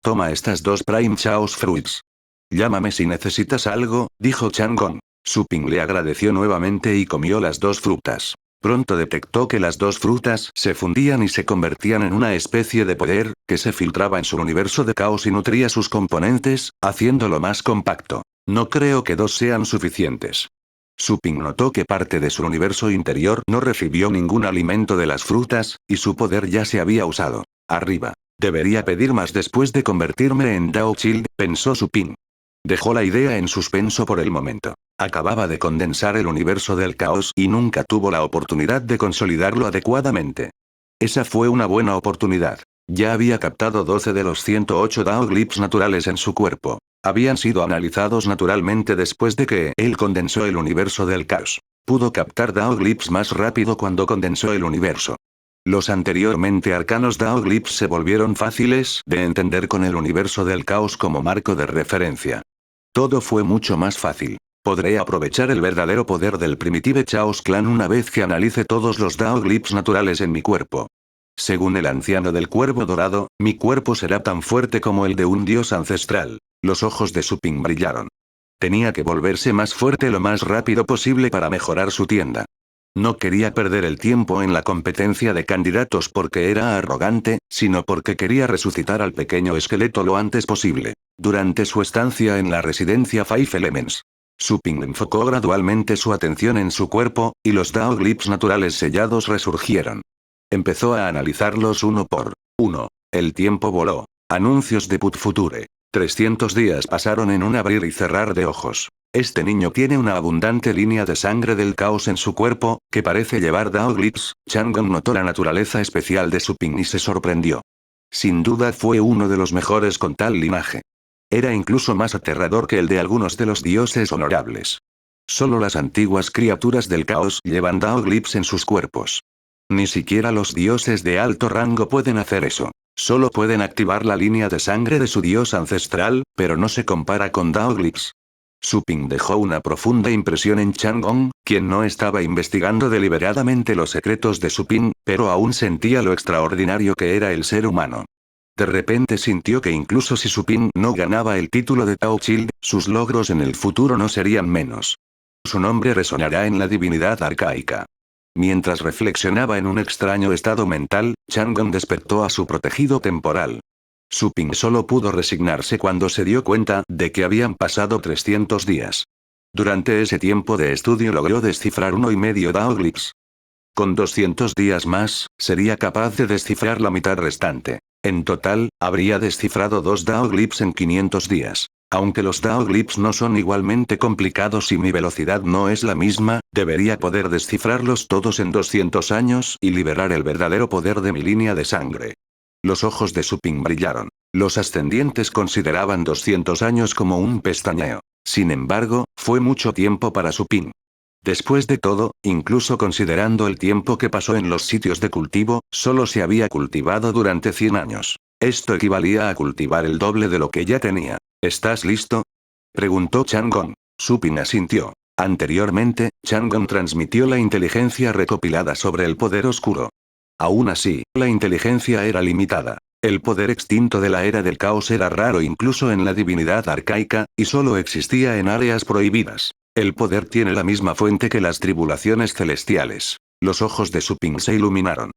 Toma estas dos Prime Chaos Fruits. Llámame si necesitas algo, dijo Chang'e. Su Ping le agradeció nuevamente y comió las dos frutas. Pronto detectó que las dos frutas se fundían y se convertían en una especie de poder, que se filtraba en su universo de caos y nutría sus componentes, haciéndolo más compacto. No creo que dos sean suficientes. Su Ping notó que parte de su universo interior no recibió ningún alimento de las frutas, y su poder ya se había usado. Arriba. Debería pedir más después de convertirme en Dao Child, pensó Su Ping. Dejó la idea en suspenso por el momento. Acababa de condensar el universo del caos y nunca tuvo la oportunidad de consolidarlo adecuadamente. Esa fue una buena oportunidad. Ya había captado 12 de los 108 Dao Glyphs naturales en su cuerpo. Habían sido analizados naturalmente después de que él condensó el universo del caos. Pudo captar Dao Glyphs más rápido cuando condensó el universo. Los anteriormente arcanos Dao Glyphs se volvieron fáciles de entender con el universo del caos como marco de referencia. Todo fue mucho más fácil. Podré aprovechar el verdadero poder del Primitive Chaos Clan una vez que analice todos los Dao Glyphs naturales en mi cuerpo. Según el anciano del cuervo dorado, mi cuerpo será tan fuerte como el de un dios ancestral. Los ojos de Su Ping brillaron. Tenía que volverse más fuerte lo más rápido posible para mejorar su tienda. No quería perder el tiempo en la competencia de candidatos porque era arrogante, sino porque quería resucitar al pequeño esqueleto lo antes posible. Durante su estancia en la residencia Five Elements, Su Ping enfocó gradualmente su atención en su cuerpo, y los Dao Glyphs naturales sellados resurgieron. Empezó a analizarlos uno por uno. El tiempo voló. Anuncios de Put Future. 300 días pasaron en un abrir y cerrar de ojos. Este niño tiene una abundante línea de sangre del caos en su cuerpo, que parece llevar Dao Glyphs. Chang'e notó la naturaleza especial de Su Ping y se sorprendió. Sin duda fue uno de los mejores con tal linaje. Era incluso más aterrador que el de algunos de los dioses honorables. Solo las antiguas criaturas del caos llevan Dao Glyphs en sus cuerpos. Ni siquiera los dioses de alto rango pueden hacer eso. Solo pueden activar la línea de sangre de su dios ancestral, pero no se compara con Dao Glyphs. Su Ping dejó una profunda impresión en Chang'e, quien no estaba investigando deliberadamente los secretos de Su Ping, pero aún sentía lo extraordinario que era el ser humano. De repente sintió que incluso si Su Ping no ganaba el título de Tao Child, sus logros en el futuro no serían menos. Su nombre resonará en la divinidad arcaica. Mientras reflexionaba en un extraño estado mental, Chang'e despertó a su protegido temporal. Su Ping solo pudo resignarse cuando se dio cuenta de que habían pasado 300 días. Durante ese tiempo de estudio logró descifrar 1,5 Dao Glyphs. Con 200 días más, sería capaz de descifrar la mitad restante. En total, habría descifrado 2 Dao Glyphs en 500 días. Aunque los Dao Glyphs no son igualmente complicados y mi velocidad no es la misma, debería poder descifrarlos todos en 200 años y liberar el verdadero poder de mi línea de sangre. Los ojos de Su Ping brillaron. Los ascendientes consideraban 200 años como un pestañeo. Sin embargo, fue mucho tiempo para Su Ping. Después de todo, incluso considerando el tiempo que pasó en los sitios de cultivo, solo se había cultivado durante 100 años. Esto equivalía a cultivar el doble de lo que ya tenía. ¿Estás listo?, preguntó Chang'e. Su Ping asintió. Anteriormente, Chang'e transmitió la inteligencia recopilada sobre el poder oscuro. Aún así, la inteligencia era limitada. El poder extinto de la era del caos era raro incluso en la divinidad arcaica, y solo existía en áreas prohibidas. El poder tiene la misma fuente que las tribulaciones celestiales. Los ojos de Su Ping se iluminaron.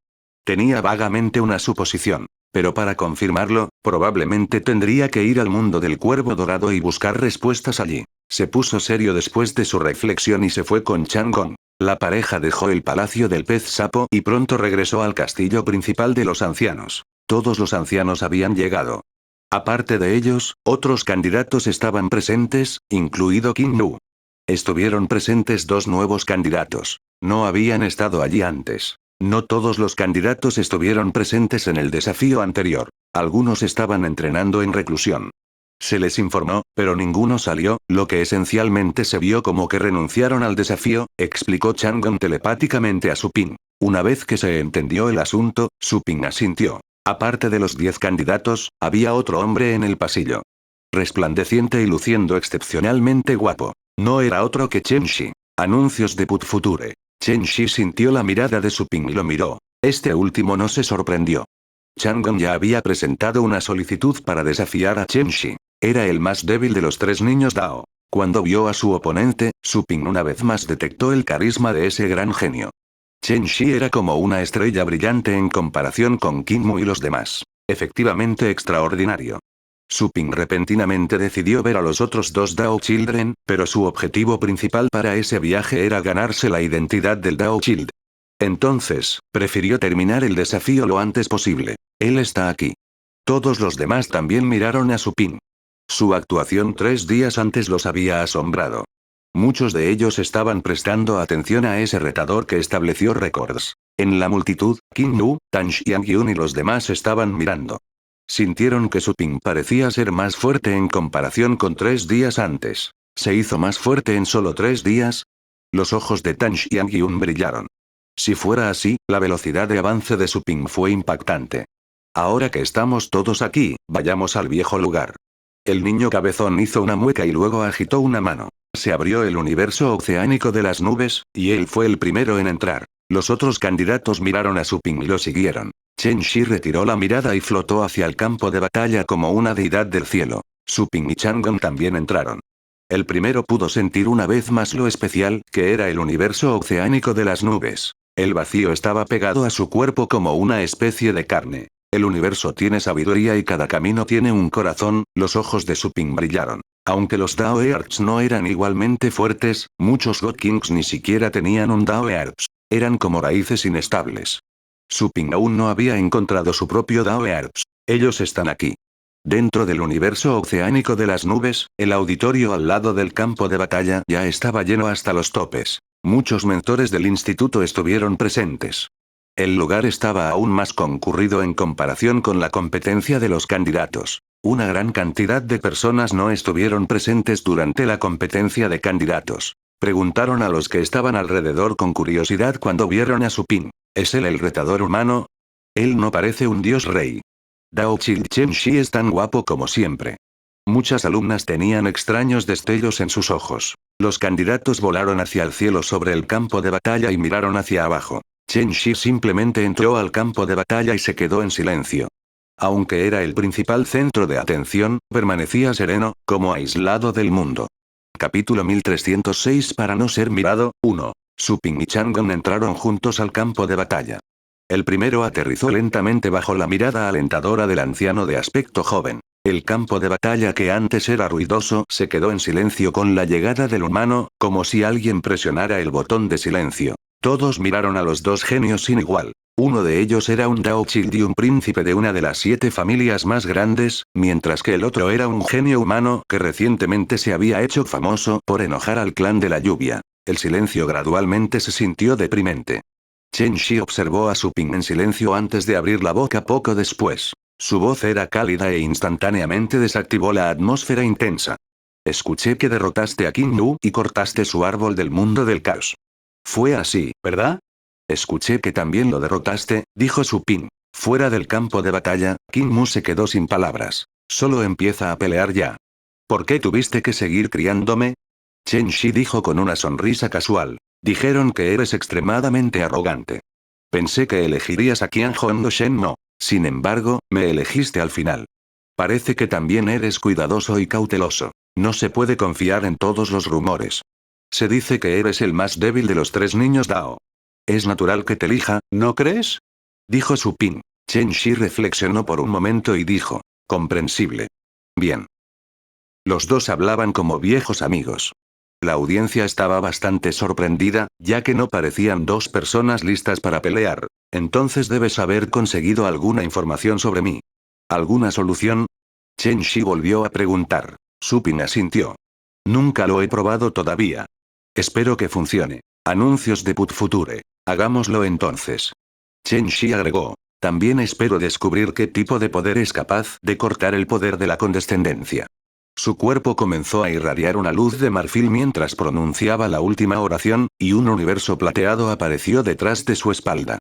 Tenía vagamente una suposición. Pero para confirmarlo, probablemente tendría que ir al mundo del cuervo dorado y buscar respuestas allí. Se puso serio después de su reflexión y se fue con Chang'e. La pareja dejó el palacio del pez sapo y pronto regresó al castillo principal de los ancianos. Todos los ancianos habían llegado. Aparte de ellos, otros candidatos estaban presentes, incluido Qin Lu. Estuvieron presentes 2 nuevos candidatos. No habían estado allí antes. No todos los candidatos estuvieron presentes en el desafío anterior. Algunos estaban entrenando en reclusión. Se les informó, pero ninguno salió, lo que esencialmente se vio como que renunciaron al desafío, explicó Chang'e telepáticamente a Supin. Una vez que se entendió el asunto, Supin asintió. Aparte de los 10 candidatos, había otro hombre en el pasillo. Resplandeciente y luciendo excepcionalmente guapo. No era otro que Chen Shi. Anuncios de Put Future. Chen Shi sintió la mirada de Supin y lo miró. Este último no se sorprendió. Chang'e ya había presentado una solicitud para desafiar a Chen Shi. Era el más débil de los 3 niños Dao. Cuando vio a su oponente, Supin una vez más detectó el carisma de ese gran genio. Chen Shi era como una estrella brillante en comparación con Qin Mu y los demás. Efectivamente extraordinario. Supin repentinamente decidió ver a los otros 2 Dao Children, pero su objetivo principal para ese viaje era ganarse la identidad del Dao Child. Entonces, prefirió terminar el desafío lo antes posible. Él está aquí. Todos los demás también miraron a Supin. Su actuación 3 días antes los había asombrado. Muchos de ellos estaban prestando atención a ese retador que estableció récords. En la multitud, Qin Lu, Tan Xiangyun y los demás estaban mirando. Sintieron que Supin parecía ser más fuerte en comparación con 3 días antes. ¿Se hizo más fuerte en solo 3 días? Los ojos de Tan Xiangyun brillaron. Si fuera así, la velocidad de avance de Supin fue impactante. Ahora que estamos todos aquí, vayamos al viejo lugar. El niño cabezón hizo una mueca y luego agitó una mano. Se abrió el universo oceánico de las nubes, y él fue el primero en entrar. Los otros candidatos miraron a Supin y lo siguieron. Chen Shi retiró la mirada y flotó hacia el campo de batalla como una deidad del cielo. Supin y Chang'e también entraron. El primero pudo sentir una vez más lo especial que era el universo oceánico de las nubes. El vacío estaba pegado a su cuerpo como una especie de carne. El universo tiene sabiduría y cada camino tiene un corazón. Los ojos de Supin brillaron. Aunque los Dao Earths no eran igualmente fuertes, muchos God Kings ni siquiera tenían un Dao Earths. Eran como raíces inestables. Supin aún no había encontrado su propio Dao Earths. Ellos están aquí. Dentro del universo oceánico de las nubes, el auditorio al lado del campo de batalla ya estaba lleno hasta los topes. Muchos mentores del instituto estuvieron presentes. El lugar estaba aún más concurrido en comparación con la competencia de los candidatos. Una gran cantidad de personas no estuvieron presentes durante la competencia de candidatos. Preguntaron a los que estaban alrededor con curiosidad cuando vieron a Supin. ¿Es él el retador humano? Él no parece un dios rey. Dao Child Chen Shi es tan guapo como siempre. Muchas alumnas tenían extraños destellos en sus ojos. Los candidatos volaron hacia el cielo sobre el campo de batalla y miraron hacia abajo. Chen Shi simplemente entró al campo de batalla y se quedó en silencio. Aunque era el principal centro de atención, permanecía sereno, como aislado del mundo. Capítulo 1306 Para no ser mirado, 1. Supin y Chang'e entraron juntos al campo de batalla. El primero aterrizó lentamente bajo la mirada alentadora del anciano de aspecto joven. El campo de batalla que antes era ruidoso se quedó en silencio con la llegada del humano, como si alguien presionara el botón de silencio. Todos miraron a los 2 genios sin igual. Uno de ellos era un Dao Child y un príncipe de una de las 7 familias más grandes, mientras que el otro era un genio humano que recientemente se había hecho famoso por enojar al clan de la lluvia. El silencio gradualmente se sintió deprimente. Chen Shi observó a Supin en silencio antes de abrir la boca poco después. Su voz era cálida e instantáneamente desactivó la atmósfera intensa. Escuché que derrotaste a Qin Lu y cortaste su árbol del mundo del caos. Fue así, ¿verdad? Escuché que también lo derrotaste, dijo Supin. Fuera del campo de batalla, Qin Mu se quedó sin palabras. Solo empieza a pelear ya. ¿Por qué tuviste que seguir criándome? Chen Shi dijo con una sonrisa casual. Dijeron que eres extremadamente arrogante. Pensé que elegirías a Qian Hong Shen no. Sin embargo, me elegiste al final. Parece que también eres cuidadoso y cauteloso. No se puede confiar en todos los rumores. Se dice que eres el más débil de los 3 niños Dao. Es natural que te elija, ¿no crees? Dijo Supin. Chen Shi reflexionó por un momento y dijo. Comprensible. Bien. Los dos hablaban como viejos amigos. La audiencia estaba bastante sorprendida, ya que no parecían 2 personas listas para pelear. Entonces debes haber conseguido alguna información sobre mí. ¿Alguna solución? Chen Shi volvió a preguntar. Supin asintió. Nunca lo he probado todavía. Espero que funcione. Anuncios de Put Future. Hagámoslo entonces. Chen Shi agregó. También espero descubrir qué tipo de poder es capaz de cortar el poder de la condescendencia. Su cuerpo comenzó a irradiar una luz de marfil mientras pronunciaba la última oración, y un universo plateado apareció detrás de su espalda.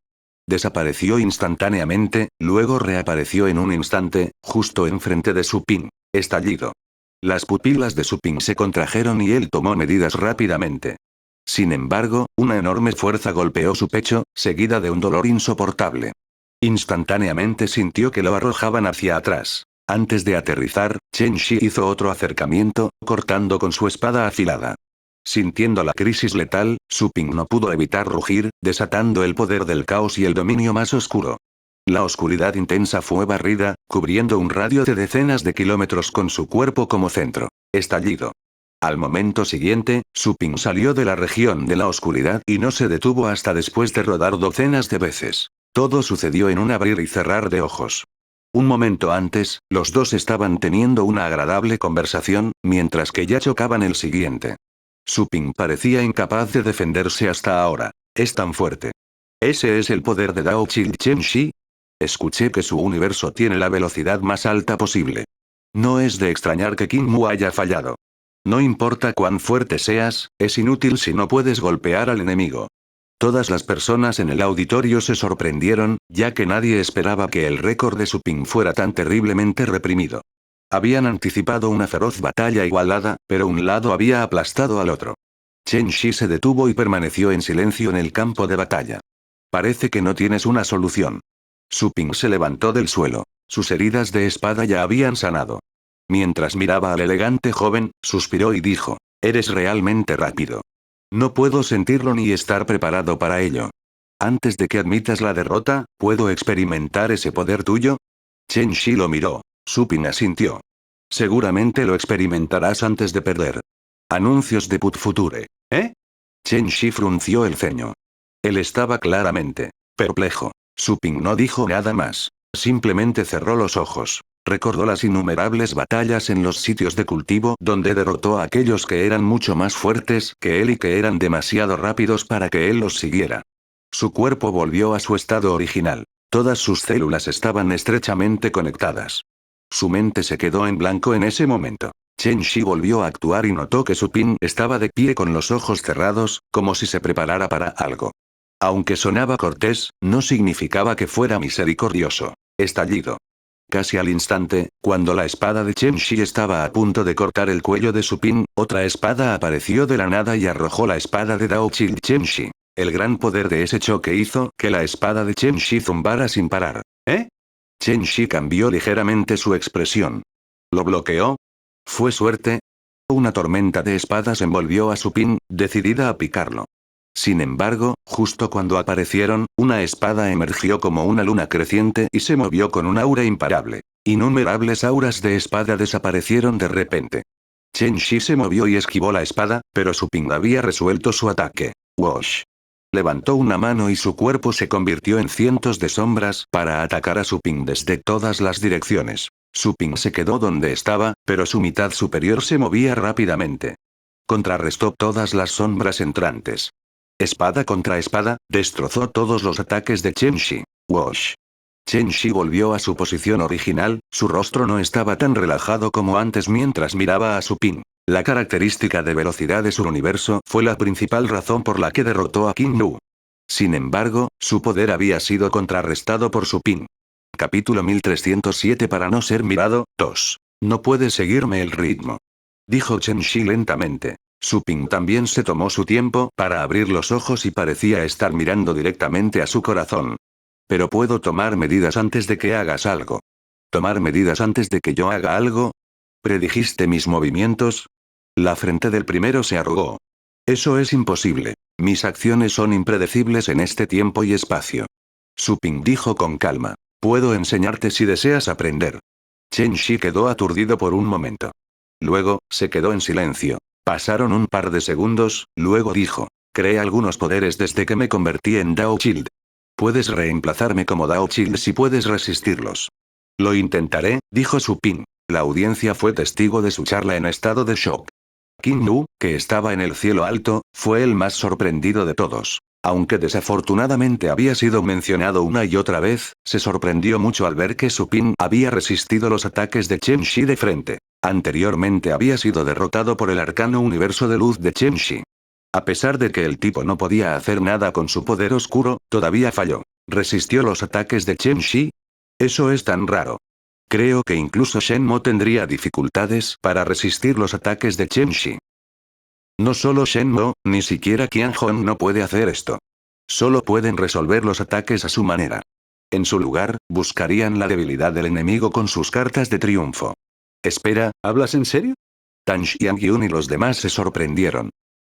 Desapareció instantáneamente, luego reapareció en un instante, justo enfrente de Supin. Estallido. Las pupilas de Supin se contrajeron y él tomó medidas rápidamente. Sin embargo, una enorme fuerza golpeó su pecho, seguida de un dolor insoportable. Instantáneamente sintió que lo arrojaban hacia atrás. Antes de aterrizar, Chen Shi hizo otro acercamiento, cortando con su espada afilada. Sintiendo la crisis letal, Su Ping no pudo evitar rugir, desatando el poder del caos y el dominio más oscuro. La oscuridad intensa fue barrida, cubriendo un radio de decenas de kilómetros con su cuerpo como centro. Estallido. Al momento siguiente, Su Ping salió de la región de la oscuridad y no se detuvo hasta después de rodar docenas de veces. Todo sucedió en un abrir y cerrar de ojos. Un momento antes, los dos estaban teniendo una agradable conversación, mientras que ya chocaban el siguiente. Su Ping parecía incapaz de defenderse hasta ahora. Es tan fuerte. ¿Ese es el poder de Dao Chil Chen Shi? Escuché que su universo tiene la velocidad más alta posible. No es de extrañar que King Mu haya fallado. No importa cuán fuerte seas, es inútil si no puedes golpear al enemigo. Todas las personas en el auditorio se sorprendieron, ya que nadie esperaba que el récord de Su Ping fuera tan terriblemente reprimido. Habían anticipado una feroz batalla igualada, pero un lado había aplastado al otro. Chen Shi se detuvo y permaneció en silencio en el campo de batalla. Parece que no tienes una solución. Su Ping se levantó del suelo. Sus heridas de espada ya habían sanado. Mientras miraba al elegante joven, suspiró y dijo: «Eres realmente rápido. No puedo sentirlo ni estar preparado para ello. Antes de que admitas la derrota, ¿puedo experimentar ese poder tuyo?» Chen Shi lo miró. Su Ping asintió. «Seguramente lo experimentarás antes de perder. Anuncios de Put Future, ¿eh?» Chen Shi frunció el ceño. Él estaba claramente perplejo. Su Ping no dijo nada más. Simplemente cerró los ojos. Recordó las innumerables batallas en los sitios de cultivo donde derrotó a aquellos que eran mucho más fuertes que él y que eran demasiado rápidos para que él los siguiera. Su cuerpo volvió a su estado original. Todas sus células estaban estrechamente conectadas. Su mente se quedó en blanco en ese momento. Chen Shi volvió a actuar y notó que Su Ping estaba de pie con los ojos cerrados, como si se preparara para algo. Aunque sonaba cortés, no significaba que fuera misericordioso. Estallido. Casi al instante, cuando la espada de Chen Shi estaba a punto de cortar el cuello de Su Ping, otra espada apareció de la nada y arrojó la espada de Dao Chil Chen Shi. El gran poder de ese choque hizo que la espada de Chen Shi zumbara sin parar. ¿Eh? Chen Shi cambió ligeramente su expresión. ¿Lo bloqueó? ¿Fue suerte? Una tormenta de espadas envolvió a Su Ping, decidida a picarlo. Sin embargo, justo cuando aparecieron, una espada emergió como una luna creciente y se movió con un aura imparable. Innumerables auras de espada desaparecieron de repente. Chen Shi se movió y esquivó la espada, pero Su Ping había resuelto su ataque. Wosh. Levantó una mano y su cuerpo se convirtió en cientos de sombras para atacar a Su Ping desde todas las direcciones. Su Ping se quedó donde estaba, pero su mitad superior se movía rápidamente. Contrarrestó todas las sombras entrantes. Espada contra espada, destrozó todos los ataques de Chen Shi. Wosh. Chen Shi volvió a su posición original, su rostro no estaba tan relajado como antes mientras miraba a Su Ping. La característica de velocidad de su universo fue la principal razón por la que derrotó a King Lu. Sin embargo, su poder había sido contrarrestado por Su Ping. Capítulo 1307 Para no ser mirado, 2. No puedes seguirme el ritmo. Dijo Chen Shi lentamente. Su Ping también se tomó su tiempo para abrir los ojos y parecía estar mirando directamente a su corazón. Pero puedo tomar medidas antes de que hagas algo. ¿Tomar medidas antes de que yo haga algo? ¿Predijiste mis movimientos? La frente del primero se arrugó. Eso es imposible. Mis acciones son impredecibles en este tiempo y espacio. Su Ping dijo con calma. Puedo enseñarte si deseas aprender. Chen Shi quedó aturdido por un momento. Luego, se quedó en silencio. Pasaron un par de segundos, luego dijo. Creé algunos poderes desde que me convertí en Dao Child. Puedes reemplazarme como Dao Child si puedes resistirlos. Lo intentaré, dijo Su Ping. La audiencia fue testigo de su charla en estado de shock. King Lu, que estaba en el cielo alto, fue el más sorprendido de todos. Aunque desafortunadamente había sido mencionado una y otra vez, se sorprendió mucho al ver que Su Ping había resistido los ataques de Chen Shi de frente. Anteriormente había sido derrotado por el arcano universo de luz de Chen Shi. A pesar de que el tipo no podía hacer nada con su poder oscuro, todavía falló. ¿Resistió los ataques de Chen Shi? Eso es tan raro. Creo que incluso Shenmue tendría dificultades para resistir los ataques de Chen Shi. No solo Shenmue, ni siquiera Qianhong no puede hacer esto. Solo pueden resolver los ataques a su manera. En su lugar, buscarían la debilidad del enemigo con sus cartas de triunfo. Espera, ¿hablas en serio? Tan Xiangyun y los demás se sorprendieron.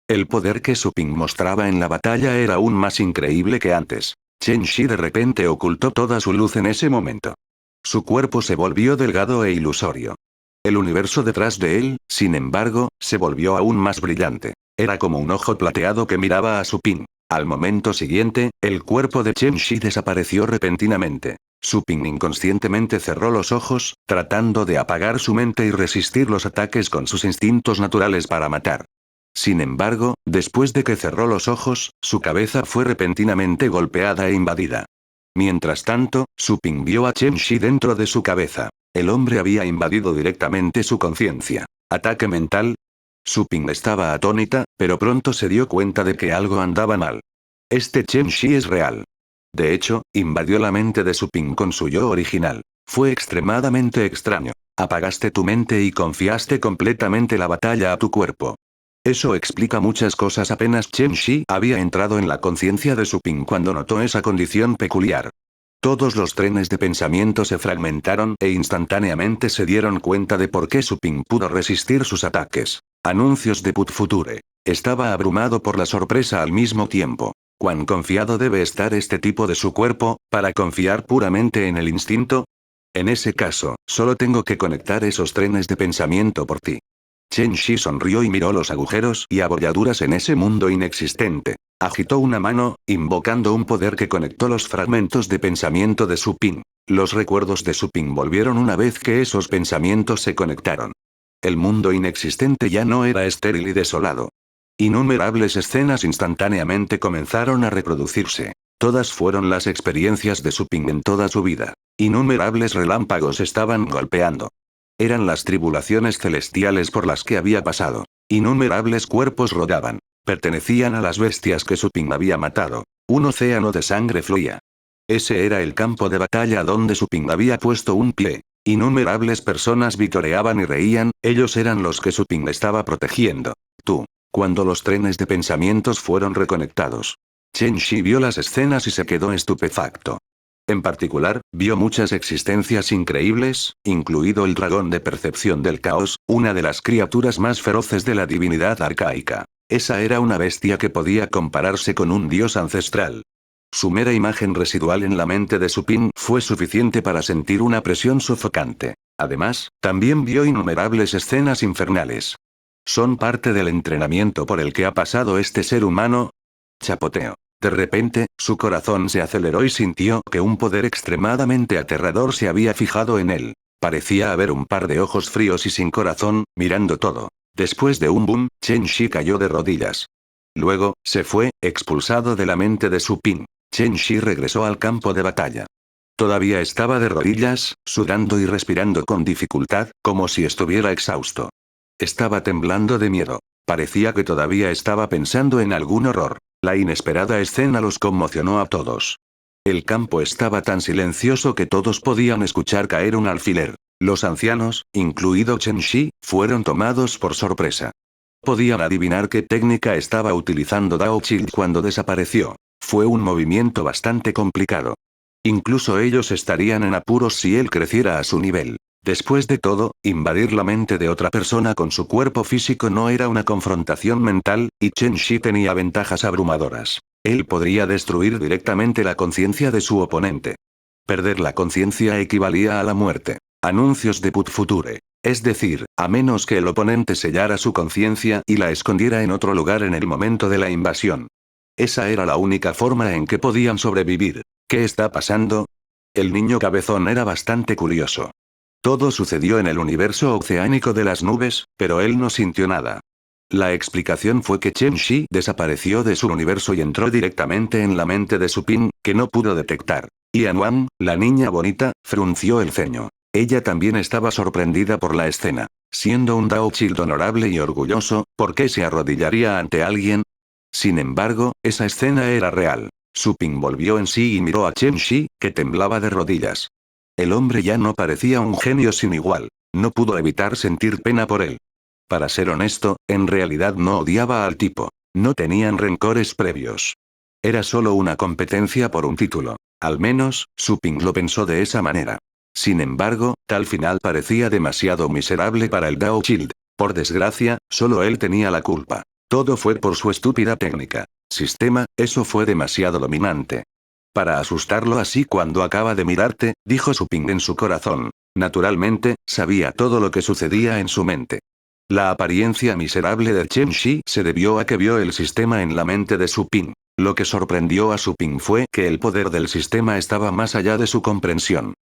El poder que Su Ping mostraba en la batalla era aún más increíble que antes. Chen Shi de repente ocultó toda su luz en ese momento. Su cuerpo se volvió delgado e ilusorio. El universo detrás de él, sin embargo, se volvió aún más brillante. Era como un ojo plateado que miraba a Su Ping. Al momento siguiente, el cuerpo de Chen Shi desapareció repentinamente. Su Ping inconscientemente cerró los ojos, tratando de apagar su mente y resistir los ataques con sus instintos naturales para matar. Sin embargo, después de que cerró los ojos, su cabeza fue repentinamente golpeada e invadida. Mientras tanto, Su Ping vio a Chen Shi dentro de su cabeza. El hombre había invadido directamente su conciencia. ¿Ataque mental? Su Ping estaba atónita, pero pronto se dio cuenta de que algo andaba mal. Este Chen Shi es real. De hecho, invadió la mente de Su Ping con su yo original. Fue extremadamente extraño. Apagaste tu mente y confiaste completamente la batalla a tu cuerpo. Eso explica muchas cosas. Apenas Chen Shi había entrado en la conciencia de Su Ping cuando notó esa condición peculiar. Todos los trenes de pensamiento se fragmentaron e instantáneamente se dieron cuenta de por qué Su Ping pudo resistir sus ataques. Anuncios de Put Future. Estaba abrumado por la sorpresa al mismo tiempo. ¿Cuán confiado debe estar este tipo de su cuerpo, para confiar puramente en el instinto? En ese caso, solo tengo que conectar esos trenes de pensamiento por ti. Chen Shi sonrió y miró los agujeros y abolladuras en ese mundo inexistente. Agitó una mano, invocando un poder que conectó los fragmentos de pensamiento de Su Ping. Los recuerdos de Su Ping volvieron una vez que esos pensamientos se conectaron. El mundo inexistente ya no era estéril y desolado. Innumerables escenas instantáneamente comenzaron a reproducirse. Todas fueron las experiencias de Su Ping en toda su vida. Innumerables relámpagos estaban golpeando. Eran las tribulaciones celestiales por las que había pasado. Innumerables cuerpos rodaban. Pertenecían a las bestias que Su Ping había matado. Un océano de sangre fluía. Ese era el campo de batalla donde Su Ping había puesto un pie. Innumerables personas vitoreaban y reían, ellos eran los que Su Ping estaba protegiendo. Cuando los trenes de pensamientos fueron reconectados. Chen Shi vio las escenas y se quedó estupefacto. En particular, vio muchas existencias increíbles, incluido el dragón de percepción del caos, una de las criaturas más feroces de la divinidad arcaica. Esa era una bestia que podía compararse con un dios ancestral. Su mera imagen residual en la mente de Su Ping fue suficiente para sentir una presión sofocante. Además, también vio innumerables escenas infernales. ¿Son parte del entrenamiento por el que ha pasado este ser humano? Chapoteo. De repente, su corazón se aceleró y sintió que un poder extremadamente aterrador se había fijado en él. Parecía haber un par de ojos fríos y sin corazón, mirando todo. Después de un boom, Chen Shi cayó de rodillas. Luego, se fue, expulsado de la mente de Su Ping. Chen Shi regresó al campo de batalla. Todavía estaba de rodillas, sudando y respirando con dificultad, como si estuviera exhausto. Estaba temblando de miedo. Parecía que todavía estaba pensando en algún horror. La inesperada escena los conmocionó a todos. El campo estaba tan silencioso que todos podían escuchar caer un alfiler. Los ancianos, incluido Chen Shi, fueron tomados por sorpresa. Podían adivinar qué técnica estaba utilizando Dao Qi cuando desapareció. Fue un movimiento bastante complicado. Incluso ellos estarían en apuros si él creciera a su nivel. Después de todo, invadir la mente de otra persona con su cuerpo físico no era una confrontación mental, y Chen Shi tenía ventajas abrumadoras. Él podría destruir directamente la conciencia de su oponente. Perder la conciencia equivalía a la muerte. Anuncios de Put Future. Es decir, a menos que el oponente sellara su conciencia y la escondiera en otro lugar en el momento de la invasión. Esa era la única forma en que podían sobrevivir. ¿Qué está pasando? El niño cabezón era bastante curioso. Todo sucedió en el universo oceánico de las nubes, pero él no sintió nada. La explicación fue que Chen Shi desapareció de su universo y entró directamente en la mente de Su Ping, que no pudo detectar. Yan Wang, la niña bonita, frunció el ceño. Ella también estaba sorprendida por la escena. Siendo un Dao Child honorable y orgulloso, ¿por qué se arrodillaría ante alguien? Sin embargo, esa escena era real. Su Ping volvió en sí y miró a Chen Shi, que temblaba de rodillas. El hombre ya no parecía un genio sin igual. No pudo evitar sentir pena por él. Para ser honesto, en realidad no odiaba al tipo. No tenían rencores previos. Era solo una competencia por un título. Al menos, Su Ping lo pensó de esa manera. Sin embargo, tal final parecía demasiado miserable para el Dao Child. Por desgracia, solo él tenía la culpa. Todo fue por su estúpida técnica. Sistema, eso fue demasiado dominante. Para asustarlo así cuando acaba de mirarte, dijo Su Ping en su corazón. Naturalmente, sabía todo lo que sucedía en su mente. La apariencia miserable de Chen Shi se debió a que vio el sistema en la mente de Su Ping. Lo que sorprendió a Su Ping fue que el poder del sistema estaba más allá de su comprensión.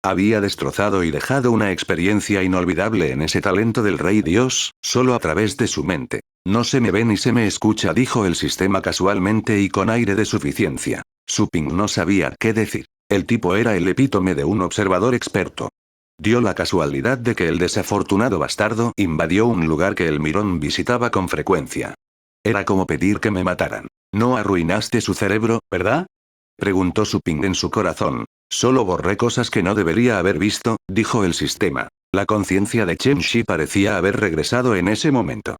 Había destrozado y dejado una experiencia inolvidable en ese talento del Rey Dios, solo a través de su mente. No se me ve ni se me escucha, dijo el sistema casualmente y con aire de suficiencia. Su Ping no sabía qué decir. El tipo era el epítome de un observador experto. Dio la casualidad de que el desafortunado bastardo invadió un lugar que el mirón visitaba con frecuencia. Era como pedir que me mataran. No arruinaste su cerebro, ¿verdad? Preguntó Su Ping en su corazón. Solo borré cosas que no debería haber visto, dijo el sistema. La conciencia de Chen Shi parecía haber regresado en ese momento.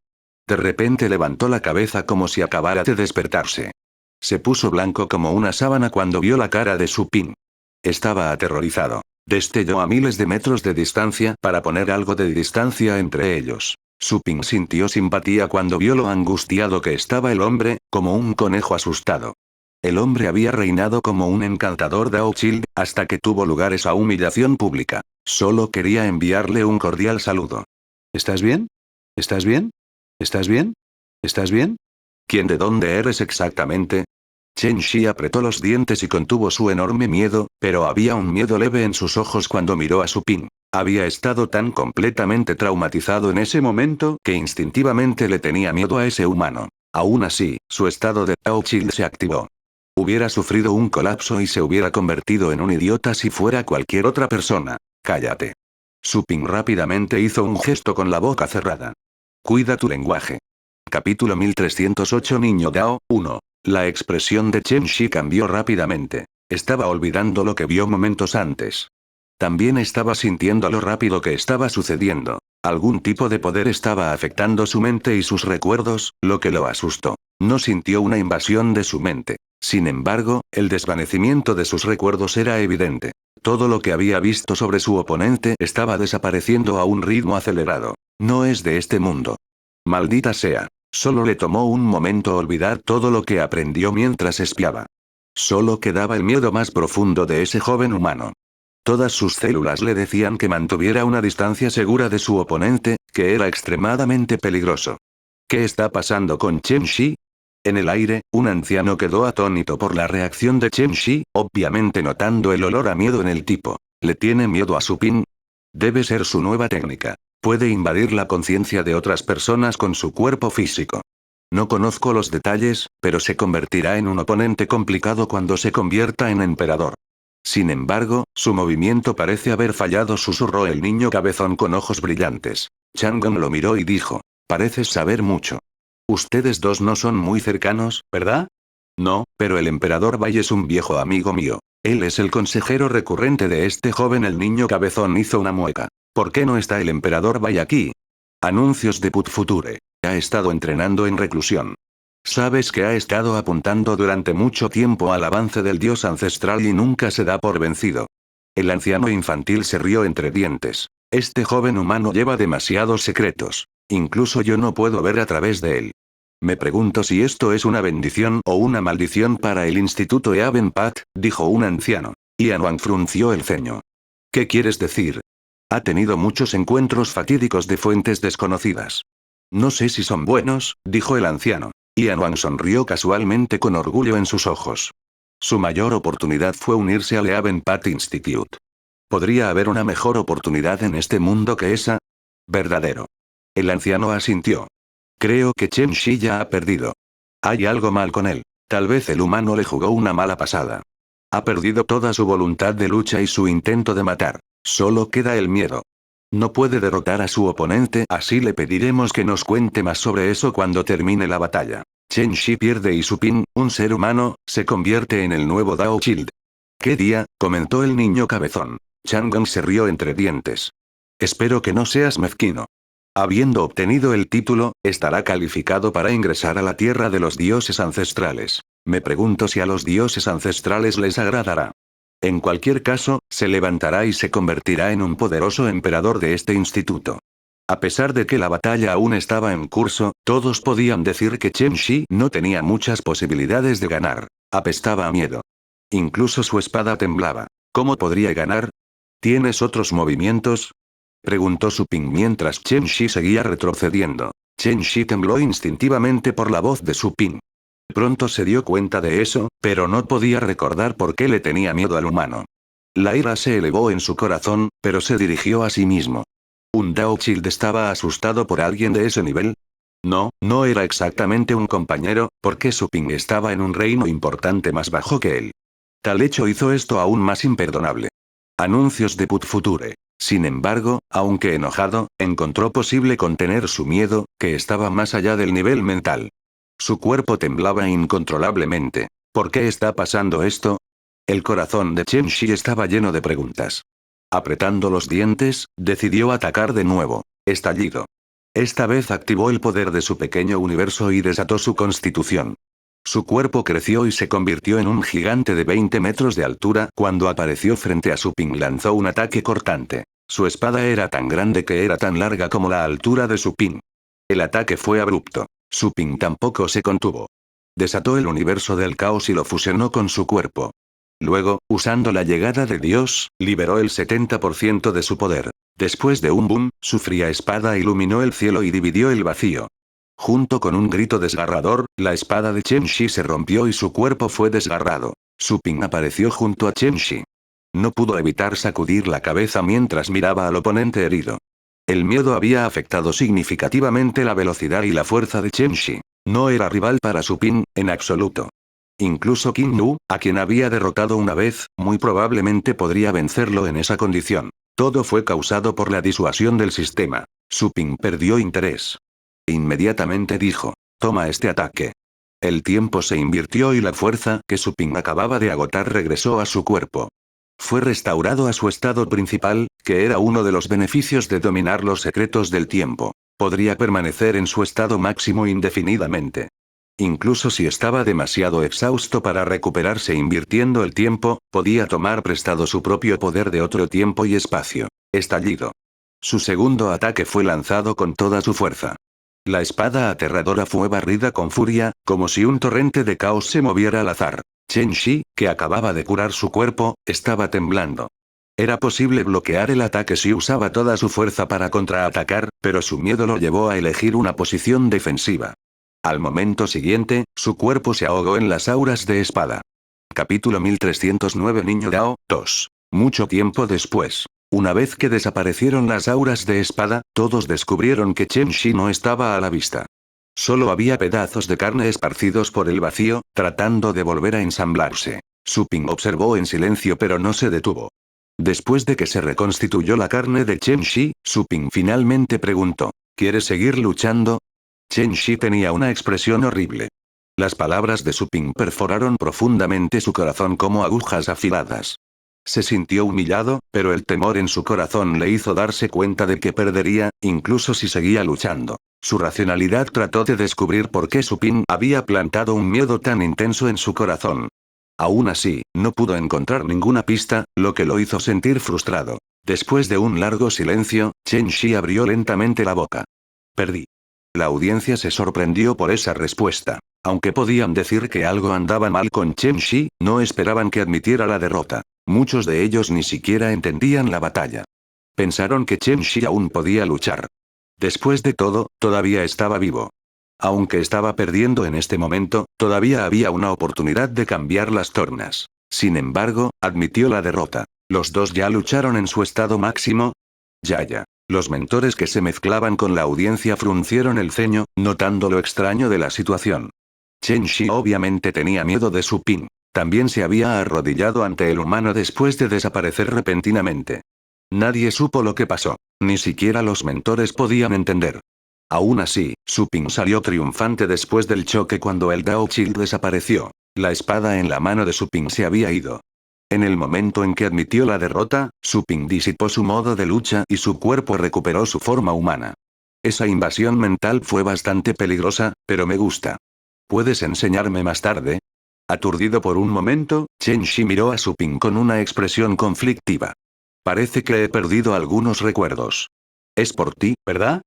De repente levantó la cabeza como si acabara de despertarse. Se puso blanco como una sábana cuando vio la cara de Su Ping. Estaba aterrorizado. Destelló a miles de metros de distancia para poner algo de distancia entre ellos. Su Ping sintió simpatía cuando vio lo angustiado que estaba el hombre, como un conejo asustado. El hombre había reinado como un encantador Dao Child, hasta que tuvo lugar esa humillación pública. Solo quería enviarle un cordial saludo. ¿Estás bien? ¿Estás bien? ¿Estás bien? ¿Estás bien? ¿Quién de dónde eres exactamente? Chen Shi apretó los dientes y contuvo su enorme miedo, pero había un miedo leve en sus ojos cuando miró a Su Ping. Había estado tan completamente traumatizado en ese momento que instintivamente le tenía miedo a ese humano. Aún así, su estado de Dao Child se activó. Hubiera sufrido un colapso y se hubiera convertido en un idiota si fuera cualquier otra persona. Cállate. Su Ping rápidamente hizo un gesto con la boca cerrada. Cuida tu lenguaje. Capítulo 1308 Niño Dao, 1. La expresión de Chen Shi cambió rápidamente. Estaba olvidando lo que vio momentos antes. También estaba sintiendo lo rápido que estaba sucediendo. Algún tipo de poder estaba afectando su mente y sus recuerdos, lo que lo asustó. No sintió una invasión de su mente. Sin embargo, el desvanecimiento de sus recuerdos era evidente. Todo lo que había visto sobre su oponente estaba desapareciendo a un ritmo acelerado. No es de este mundo. Maldita sea. Solo le tomó un momento olvidar todo lo que aprendió mientras espiaba. Solo quedaba el miedo más profundo de ese joven humano. Todas sus células le decían que mantuviera una distancia segura de su oponente, que era extremadamente peligroso. ¿Qué está pasando con Chen Shi? En el aire, un anciano quedó atónito por la reacción de Chen Shi, obviamente notando el olor a miedo en el tipo. ¿Le tiene miedo a Su Ping? Debe ser su nueva técnica. Puede invadir la conciencia de otras personas con su cuerpo físico. No conozco los detalles, pero se convertirá en un oponente complicado cuando se convierta en emperador. Sin embargo, su movimiento parece haber fallado, susurró el niño cabezón con ojos brillantes. Chang'an lo miró y dijo. Pareces saber mucho. Ustedes dos no son muy cercanos, ¿verdad? No, pero el emperador Bai es un viejo amigo mío. Él es el consejero recurrente de este joven. El niño cabezón hizo una mueca. ¿Por qué no está el emperador Bai aquí? Anuncios de Put Future. Ha estado entrenando en reclusión. Sabes que ha estado apuntando durante mucho tiempo al avance del dios ancestral y nunca se da por vencido. El anciano infantil se rió entre dientes. Este joven humano lleva demasiados secretos. Incluso yo no puedo ver a través de él. Me pregunto si esto es una bendición o una maldición para el Instituto Eavenpat, dijo un anciano. Ian Wang frunció el ceño. ¿Qué quieres decir? Ha tenido muchos encuentros fatídicos de fuentes desconocidas. No sé si son buenos, dijo el anciano. Ian Wang sonrió casualmente con orgullo en sus ojos. Su mayor oportunidad fue unirse al Eavenpat Institute. ¿Podría haber una mejor oportunidad en este mundo que esa? Verdadero. El anciano asintió. Creo que Chen Shi ya ha perdido. Hay algo mal con él. Tal vez el humano le jugó una mala pasada. Ha perdido toda su voluntad de lucha y su intento de matar. Solo queda el miedo. No puede derrotar a su oponente, así le pediremos que nos cuente más sobre eso cuando termine la batalla. Chen Shi pierde y Su Ping, un ser humano, se convierte en el nuevo Dao Child. ¿Qué día?, comentó el niño cabezón. Chang'an se rió entre dientes. Espero que no seas mezquino. Habiendo obtenido el título, estará calificado para ingresar a la tierra de los dioses ancestrales. Me pregunto si a los dioses ancestrales les agradará. En cualquier caso, se levantará y se convertirá en un poderoso emperador de este instituto. A pesar de que la batalla aún estaba en curso, todos podían decir que Chen Shi no tenía muchas posibilidades de ganar. Apestaba a miedo. Incluso su espada temblaba. ¿Cómo podría ganar? ¿Tienes otros movimientos?, preguntó Su Ping mientras Chen Shi seguía retrocediendo. Chen Shi tembló instintivamente por la voz de Su Ping. Pronto se dio cuenta de eso, pero no podía recordar por qué le tenía miedo al humano. La ira se elevó en su corazón, pero se dirigió a sí mismo. ¿Un Dao Child estaba asustado por alguien de ese nivel? No, no era exactamente un compañero, porque Su Ping estaba en un reino importante más bajo que él. Tal hecho hizo esto aún más imperdonable. Anuncios de Put Future. Sin embargo, aunque enojado, encontró posible contener su miedo, que estaba más allá del nivel mental. Su cuerpo temblaba incontrolablemente. ¿Por qué está pasando esto? El corazón de Chen Shi estaba lleno de preguntas. Apretando los dientes, decidió atacar de nuevo. Estallido. Esta vez activó el poder de su pequeño universo y desató su constitución. Su cuerpo creció y se convirtió en un gigante de 20 metros de altura. Cuando apareció frente a Su Ping lanzó un ataque cortante. Su espada era tan grande que era tan larga como la altura de Su Ping. El ataque fue abrupto. Su Ping tampoco se contuvo. Desató el universo del caos y lo fusionó con su cuerpo. Luego, usando la llegada de Dios, liberó el 70% de su poder. Después de un boom, su fría espada iluminó el cielo y dividió el vacío. Junto con un grito desgarrador, la espada de Chen Shi se rompió y su cuerpo fue desgarrado. Su Ping apareció junto a Chen Shi. No pudo evitar sacudir la cabeza mientras miraba al oponente herido. El miedo había afectado significativamente la velocidad y la fuerza de Chen Shi. No era rival para Su Ping, en absoluto. Incluso Qin Lu, a quien había derrotado una vez, muy probablemente podría vencerlo en esa condición. Todo fue causado por la disuasión del sistema. Su Ping perdió interés. Inmediatamente dijo: toma este ataque. El tiempo se invirtió y la fuerza que Su Ping acababa de agotar regresó a su cuerpo. Fue restaurado a su estado principal, que era uno de los beneficios de dominar los secretos del tiempo. Podría permanecer en su estado máximo indefinidamente. Incluso si estaba demasiado exhausto para recuperarse invirtiendo el tiempo, podía tomar prestado su propio poder de otro tiempo y espacio. Estallido. Su segundo ataque fue lanzado con toda su fuerza. La espada aterradora fue barrida con furia, como si un torrente de caos se moviera al azar. Chen Shi, que acababa de curar su cuerpo, estaba temblando. Era posible bloquear el ataque si usaba toda su fuerza para contraatacar, pero su miedo lo llevó a elegir una posición defensiva. Al momento siguiente, su cuerpo se ahogó en las auras de espada. Capítulo 1309 Niño Dao, 2. Mucho tiempo después. Una vez que desaparecieron las auras de espada, todos descubrieron que Chen Shi no estaba a la vista. Solo había pedazos de carne esparcidos por el vacío, tratando de volver a ensamblarse. Su Ping observó en silencio pero no se detuvo. Después de que se reconstituyó la carne de Chen Shi, Su Ping finalmente preguntó: ¿quieres seguir luchando? Chen Shi tenía una expresión horrible. Las palabras de Su Ping perforaron profundamente su corazón como agujas afiladas. Se sintió humillado, pero el temor en su corazón le hizo darse cuenta de que perdería, incluso si seguía luchando. Su racionalidad trató de descubrir por qué Su Ping había plantado un miedo tan intenso en su corazón. Aún así, no pudo encontrar ninguna pista, lo que lo hizo sentir frustrado. Después de un largo silencio, Chen Shi abrió lentamente la boca. Perdí. La audiencia se sorprendió por esa respuesta. Aunque podían decir que algo andaba mal con Chen Shi, no esperaban que admitiera la derrota. Muchos de ellos ni siquiera entendían la batalla. Pensaron que Chen Shi aún podía luchar. Después de todo, todavía estaba vivo. Aunque estaba perdiendo en este momento, todavía había una oportunidad de cambiar las tornas. Sin embargo, admitió la derrota. ¿Los dos ya lucharon en su estado máximo? Ya. Los mentores que se mezclaban con la audiencia fruncieron el ceño, notando lo extraño de la situación. Chen Shi obviamente tenía miedo de Su Ping. También se había arrodillado ante el humano después de desaparecer repentinamente. Nadie supo lo que pasó. Ni siquiera los mentores podían entender. Aún así, Su Ping salió triunfante después del choque cuando el Dao Child desapareció. La espada en la mano de Su Ping se había ido. En el momento en que admitió la derrota, Su Ping disipó su modo de lucha y su cuerpo recuperó su forma humana. Esa invasión mental fue bastante peligrosa, pero me gusta. ¿Puedes enseñarme más tarde? Aturdido por un momento, Chen Shi miró a Su Ping con una expresión conflictiva. Parece que he perdido algunos recuerdos. Es por ti, ¿verdad?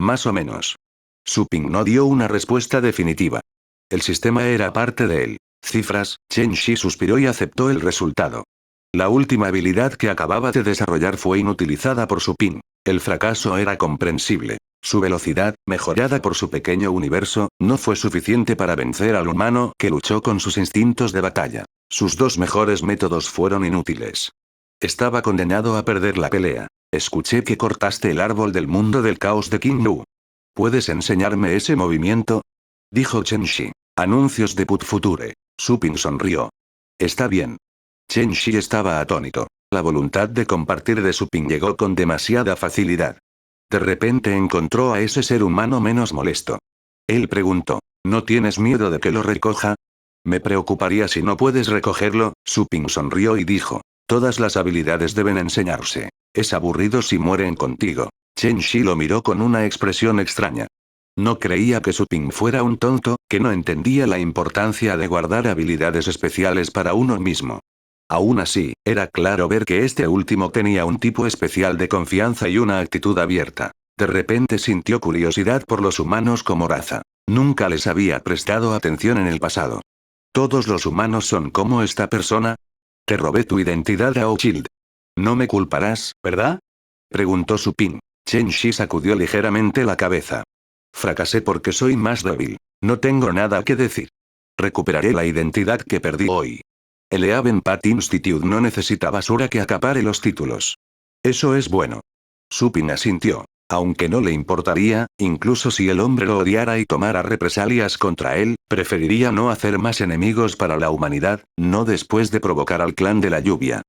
Más o menos. Su Ping no dio una respuesta definitiva. El sistema era parte de él. Cifras, Chen Shi suspiró y aceptó el resultado. La última habilidad que acababa de desarrollar fue inutilizada por Su Ping. El fracaso era comprensible. Su velocidad, mejorada por su pequeño universo, no fue suficiente para vencer al humano que luchó con sus instintos de batalla. Sus dos mejores métodos fueron inútiles. Estaba condenado a perder la pelea. Escuché que cortaste el árbol del mundo del caos de King Lu. ¿Puedes enseñarme ese movimiento? Dijo Chen Shi. Anuncios de Put Future. Su Ping sonrió. Está bien. Chen Shi estaba atónito. La voluntad de compartir de Su Ping llegó con demasiada facilidad. De repente encontró a ese ser humano menos molesto. Él preguntó, ¿no tienes miedo de que lo recoja? Me preocuparía si no puedes recogerlo. Su Ping sonrió y dijo, todas las habilidades deben enseñarse. Es aburrido si mueren contigo. Chen Shi lo miró con una expresión extraña. No creía que Su Ping fuera un tonto, que no entendía la importancia de guardar habilidades especiales para uno mismo. Aún así, era claro ver que este último tenía un tipo especial de confianza y una actitud abierta. De repente sintió curiosidad por los humanos como raza. Nunca les había prestado atención en el pasado. ¿Todos los humanos son como esta persona? Te robé tu identidad, Dao Child. No me culparás, ¿verdad? Preguntó Su Ping. Chen Shi sacudió ligeramente la cabeza. Fracasé porque soy más débil. No tengo nada que decir. Recuperaré la identidad que perdí hoy. El Eaven Path Institute no necesita basura que acapare los títulos. Eso es bueno. Su Ping asintió. Aunque no le importaría, incluso si el hombre lo odiara y tomara represalias contra él, preferiría no hacer más enemigos para la humanidad, no después de provocar al clan de la lluvia.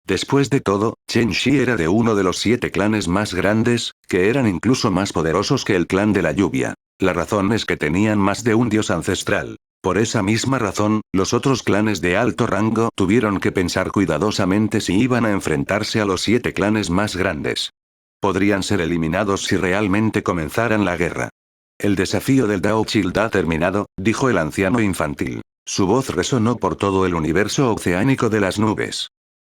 Después de todo, Chen Shi era de uno de los 7 clanes más grandes, que eran incluso más poderosos que el clan de la lluvia. La razón es que tenían más de un dios ancestral. Por esa misma razón, los otros clanes de alto rango tuvieron que pensar cuidadosamente si iban a enfrentarse a los 7 clanes más grandes. Podrían ser eliminados si realmente comenzaran la guerra. El desafío del Dao Child ha terminado, dijo el anciano infantil. Su voz resonó por todo el universo oceánico de las nubes.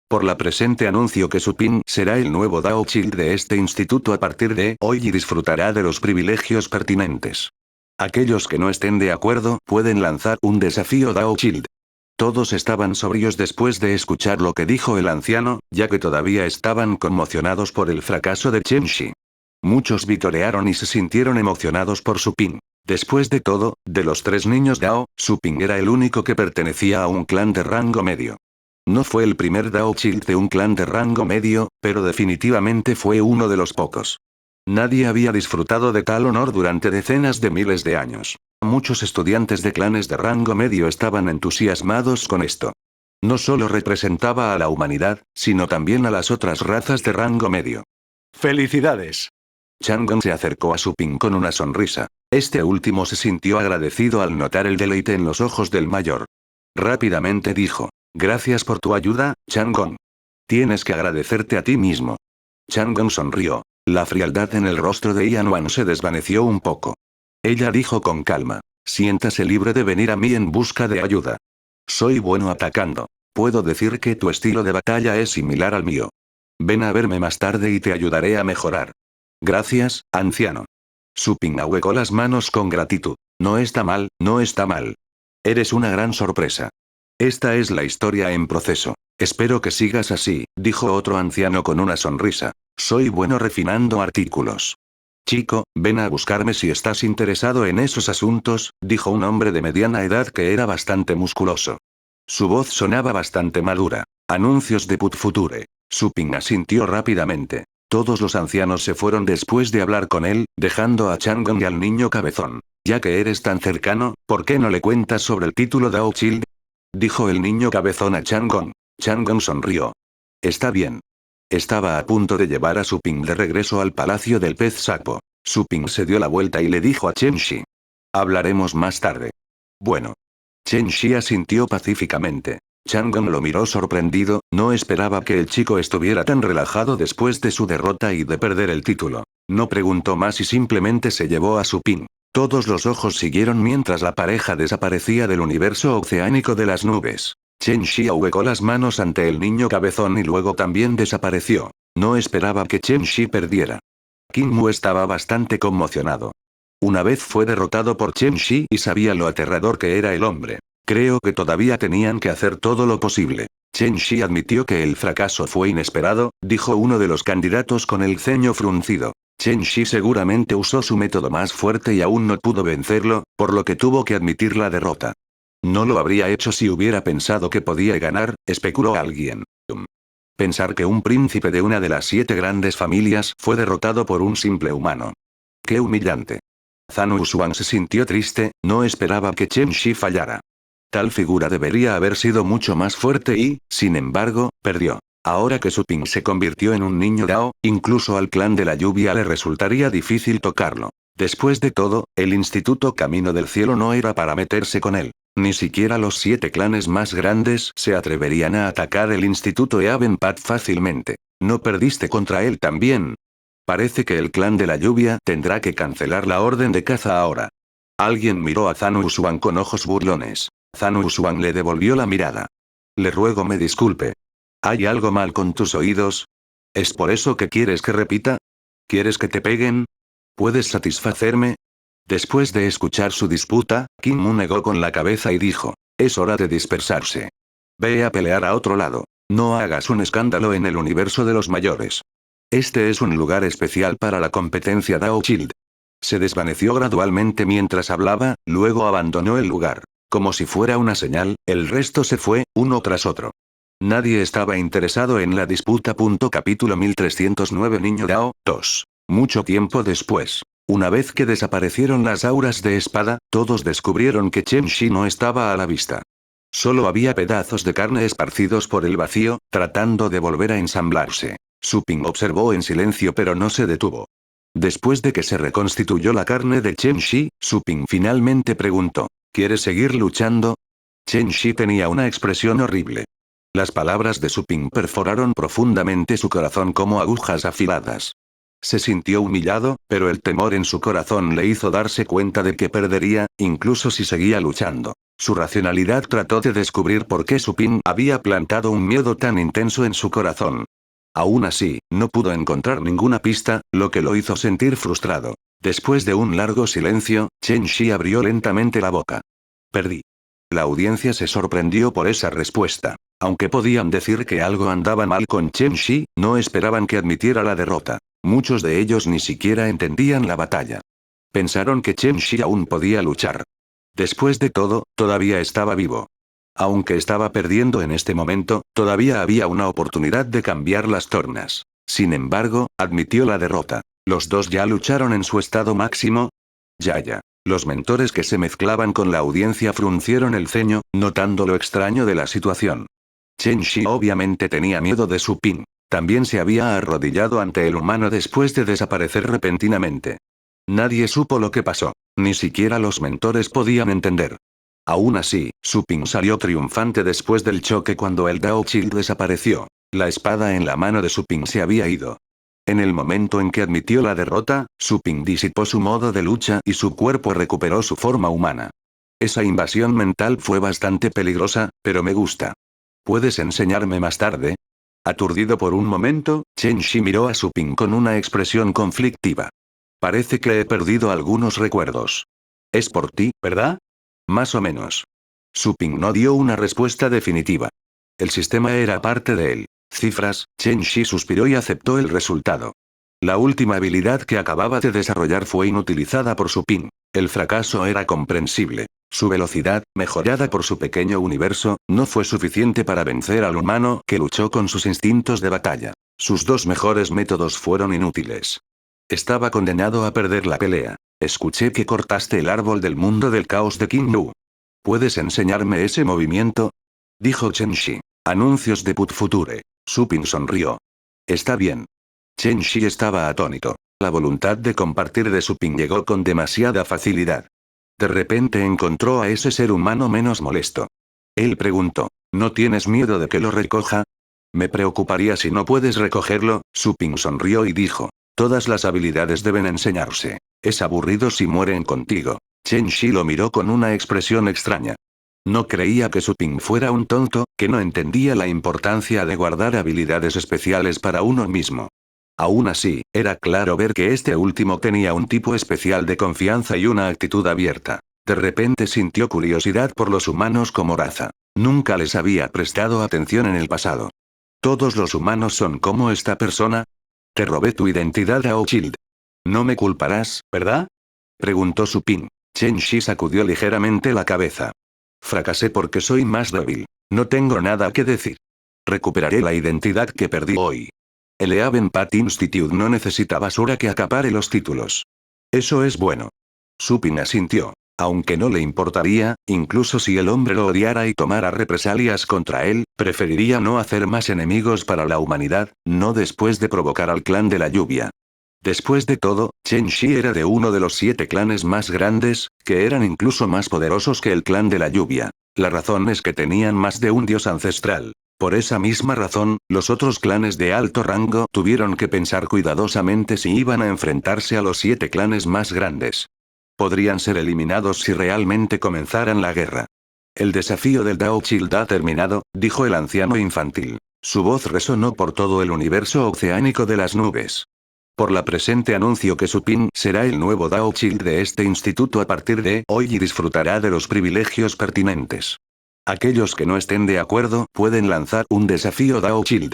Por la presente anuncio que Su Ping será el nuevo Dao Child de este instituto a partir de hoy y disfrutará de los privilegios pertinentes. Aquellos que no estén de acuerdo pueden lanzar un desafío Dao Child. Todos estaban sobrios después de escuchar lo que dijo el anciano, ya que todavía estaban conmocionados por el fracaso de Chen Shi. Muchos vitorearon y se sintieron emocionados por Su Ping. Después de todo, de los 3 niños Dao, Su Ping era el único que pertenecía a un clan de rango medio. No fue el primer Dao Child de un clan de rango medio, pero definitivamente fue uno de los pocos. Nadie había disfrutado de tal honor durante decenas de miles de años. Muchos estudiantes de clanes de rango medio estaban entusiasmados con esto. No solo representaba a la humanidad, sino también a las otras razas de rango medio. ¡Felicidades! Chang'e se acercó a Su Ping con una sonrisa. Este último se sintió agradecido al notar el deleite en los ojos del mayor. Rápidamente dijo, gracias por tu ayuda, Chang'e. Tienes que agradecerte a ti mismo. Chang'e sonrió. La frialdad en el rostro de Yanwan se desvaneció un poco. Ella dijo con calma, siéntase libre de venir a mí en busca de ayuda. Soy bueno atacando. Puedo decir que tu estilo de batalla es similar al mío. Ven a verme más tarde y te ayudaré a mejorar. Gracias, anciano. Su Ping ahuecó las manos con gratitud. No está mal, no está mal. Eres una gran sorpresa. Esta es la historia en proceso. Espero que sigas así, dijo otro anciano con una sonrisa. Soy bueno refinando artículos. Chico, ven a buscarme si estás interesado en esos asuntos, dijo un hombre de mediana edad que era bastante musculoso. Su voz sonaba bastante madura. Anuncios de Put Future. Su Ping asintió rápidamente. Todos los ancianos se fueron después de hablar con él, dejando a Chang'e y al niño cabezón. Ya que eres tan cercano, ¿por qué no le cuentas sobre el título Dao Child? Dijo el niño cabezón a Chang'e. Chang'e sonrió. Está bien. Estaba a punto de llevar a Su Ping de regreso al palacio del pez sapo. Su Ping se dio la vuelta y le dijo a Chen Shi. Hablaremos más tarde. Bueno. Chen Shi asintió pacíficamente. Chang'an lo miró sorprendido, no esperaba que el chico estuviera tan relajado después de su derrota y de perder el título. No preguntó más y simplemente se llevó a Su Ping. Todos los ojos siguieron mientras la pareja desaparecía del universo oceánico de las nubes. Chen Shi ahuecó las manos ante el niño cabezón y luego también desapareció. No esperaba que Chen Shi perdiera. Qin Mu estaba bastante conmocionado. Una vez fue derrotado por Chen Shi y sabía lo aterrador que era el hombre. Creo que todavía tenían que hacer todo lo posible. Chen Shi admitió que el fracaso fue inesperado, dijo uno de los candidatos con el ceño fruncido. Chen Shi seguramente usó su método más fuerte y aún no pudo vencerlo, por lo que tuvo que admitir la derrota. No lo habría hecho si hubiera pensado que podía ganar, especuló alguien. Pensar que un príncipe de una de las 7 grandes familias fue derrotado por un simple humano. ¡Qué humillante! Zhang Wusuan se sintió triste, no esperaba que Chen Shi fallara. Tal figura debería haber sido mucho más fuerte y, sin embargo, perdió. Ahora que Su Ping se convirtió en un niño Dao, incluso al clan de la lluvia le resultaría difícil tocarlo. Después de todo, el Instituto Camino del Cielo no era para meterse con él. Ni siquiera los 7 clanes más grandes se atreverían a atacar el Instituto Eavenpath fácilmente. ¿No perdiste contra él también? Parece que el clan de la lluvia tendrá que cancelar la orden de caza ahora. Alguien miró a Zhang Wusuan con ojos burlones. Zhang Wusuan le devolvió la mirada. Le ruego me disculpe. ¿Hay algo mal con tus oídos? ¿Es por eso que quieres que repita? ¿Quieres que te peguen? ¿Puedes satisfacerme? Después de escuchar su disputa, Qin Mu negó con la cabeza y dijo, es hora de dispersarse. Ve a pelear a otro lado. No hagas un escándalo en el universo de los mayores. Este es un lugar especial para la competencia Dao Shield. Se desvaneció gradualmente mientras hablaba, luego abandonó el lugar. Como si fuera una señal, el resto se fue, uno tras otro. Nadie estaba interesado en la disputa. Capítulo 1309 Niño Dao, 2. Mucho tiempo después. Una vez que desaparecieron las auras de espada, todos descubrieron que Chen Shi no estaba a la vista. Solo había pedazos de carne esparcidos por el vacío, tratando de volver a ensamblarse. Su Ping observó en silencio pero no se detuvo. Después de que se reconstituyó la carne de Chen Shi, Su Ping finalmente preguntó, ¿quieres seguir luchando? Chen Shi tenía una expresión horrible. Las palabras de Su Ping perforaron profundamente su corazón como agujas afiladas. Se sintió humillado, pero el temor en su corazón le hizo darse cuenta de que perdería, incluso si seguía luchando. Su racionalidad trató de descubrir por qué Su Ping había plantado un miedo tan intenso en su corazón. Aún así, no pudo encontrar ninguna pista, lo que lo hizo sentir frustrado. Después de un largo silencio, Chen Shi abrió lentamente la boca. Perdí. La audiencia se sorprendió por esa respuesta. Aunque podían decir que algo andaba mal con Chen Shi, no esperaban que admitiera la derrota. Muchos de ellos ni siquiera entendían la batalla. Pensaron que Chen Shi aún podía luchar. Después de todo, todavía estaba vivo. Aunque estaba perdiendo en este momento, todavía había una oportunidad de cambiar las tornas. Sin embargo, admitió la derrota. ¿Los dos ya lucharon en su estado máximo? Ya. Los mentores que se mezclaban con la audiencia fruncieron el ceño, notando lo extraño de la situación. Chen Shi obviamente tenía miedo de Su Ping. También se había arrodillado ante el humano después de desaparecer repentinamente. Nadie supo lo que pasó. Ni siquiera los mentores podían entender. Aún así, Su Ping salió triunfante después del choque cuando el Dao Shield desapareció. La espada en la mano de Su Ping se había ido. En el momento en que admitió la derrota, Su Ping disipó su modo de lucha y su cuerpo recuperó su forma humana. Esa invasión mental fue bastante peligrosa, pero me gusta. ¿Puedes enseñarme más tarde? Aturdido por un momento, Chen Shi miró a Su Ping con una expresión conflictiva. Parece que he perdido algunos recuerdos. Es por ti, ¿verdad? Más o menos. Su Ping no dio una respuesta definitiva. El sistema era parte de él. Cifras, Chen Shi suspiró y aceptó el resultado. La última habilidad que acababa de desarrollar fue inutilizada por Su Ping. El fracaso era comprensible. Su velocidad, mejorada por su pequeño universo, no fue suficiente para vencer al humano que luchó con sus instintos de batalla. Sus dos mejores métodos fueron inútiles. Estaba condenado a perder la pelea. Escuché que cortaste el árbol del mundo del caos de Qin Lu. ¿Puedes enseñarme ese movimiento? Dijo Chen Shi. Anuncios de Put Future. Su Ping sonrió. Está bien. Chen Shi estaba atónito. La voluntad de compartir de Su Ping llegó con demasiada facilidad. De repente encontró a ese ser humano menos molesto. Él preguntó, ¿no tienes miedo de que lo recoja? Me preocuparía si no puedes recogerlo. Su Ping sonrió y dijo, todas las habilidades deben enseñarse. Es aburrido si mueren contigo. Chen Shi lo miró con una expresión extraña. No creía que Su Ping fuera un tonto, que no entendía la importancia de guardar habilidades especiales para uno mismo. Aún así, era claro ver que este último tenía un tipo especial de confianza y una actitud abierta. De repente sintió curiosidad por los humanos como raza. Nunca les había prestado atención en el pasado. ¿Todos los humanos son como esta persona? Te robé tu identidad, Dao Child. No me culparás, ¿verdad? Preguntó Su Ping. Chen Shi sacudió ligeramente la cabeza. Fracasé porque soy más débil. No tengo nada que decir. Recuperaré la identidad que perdí hoy. El Eaven Path Institute no necesita basura que acapare los títulos. Eso es bueno. Su Ping asintió. Aunque no le importaría, incluso si el hombre lo odiara y tomara represalias contra él, preferiría no hacer más enemigos para la humanidad, no después de provocar al clan de la lluvia. Después de todo, Chen Shi era de uno de los 7 clanes más grandes, que eran incluso más poderosos que el clan de la lluvia. La razón es que tenían más de un dios ancestral. Por esa misma razón, los otros clanes de alto rango tuvieron que pensar cuidadosamente si iban a enfrentarse a los 7 clanes más grandes. Podrían ser eliminados si realmente comenzaran la guerra. El desafío del Dao Child ha terminado, dijo el anciano infantil. Su voz resonó por todo el universo oceánico de las nubes. Por la presente anuncio que Su Ping será el nuevo Dao Child de este instituto a partir de hoy y disfrutará de los privilegios pertinentes. Aquellos que no estén de acuerdo pueden lanzar un desafío Dao Child.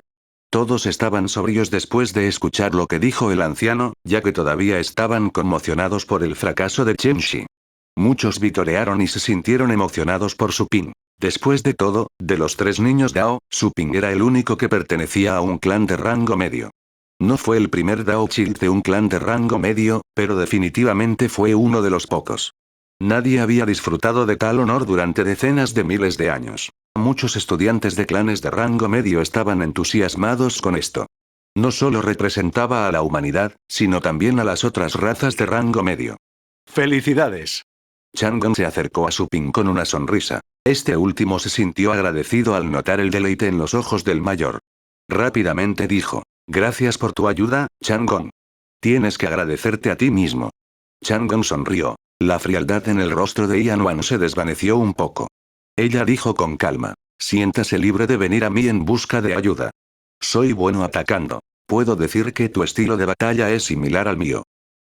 Todos estaban sobrios después de escuchar lo que dijo el anciano, ya que todavía estaban conmocionados por el fracaso de Chen Shi. Muchos vitorearon y se sintieron emocionados por Su Ping. Después de todo, de los 3 niños Dao, Su Ping era el único que pertenecía a un clan de rango medio. No fue el primer Dao Child de un clan de rango medio, pero definitivamente fue uno de los pocos. Nadie había disfrutado de tal honor durante decenas de miles de años. Muchos estudiantes de clanes de rango medio estaban entusiasmados con esto. No solo representaba a la humanidad, sino también a las otras razas de rango medio. ¡Felicidades! Chang'e se acercó a Su Ping con una sonrisa. Este último se sintió agradecido al notar el deleite en los ojos del mayor. Rápidamente dijo, gracias por tu ayuda, Chang'e. Tienes que agradecerte a ti mismo. Chang'e sonrió. La frialdad en el rostro de Yanwan se desvaneció un poco. Ella dijo con calma, siéntase libre de venir a mí en busca de ayuda. Soy bueno atacando. Puedo decir que tu estilo de batalla es similar al mío.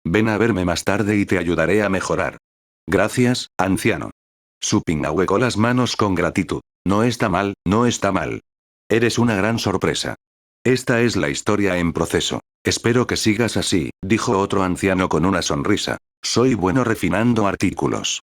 Ven a verme más tarde y te ayudaré a mejorar. Gracias, anciano. Su Ping ahuecó las manos con gratitud. No está mal, no está mal. Eres una gran sorpresa. Esta es la historia en proceso. Espero que sigas así, dijo otro anciano con una sonrisa. Soy bueno refinando artículos.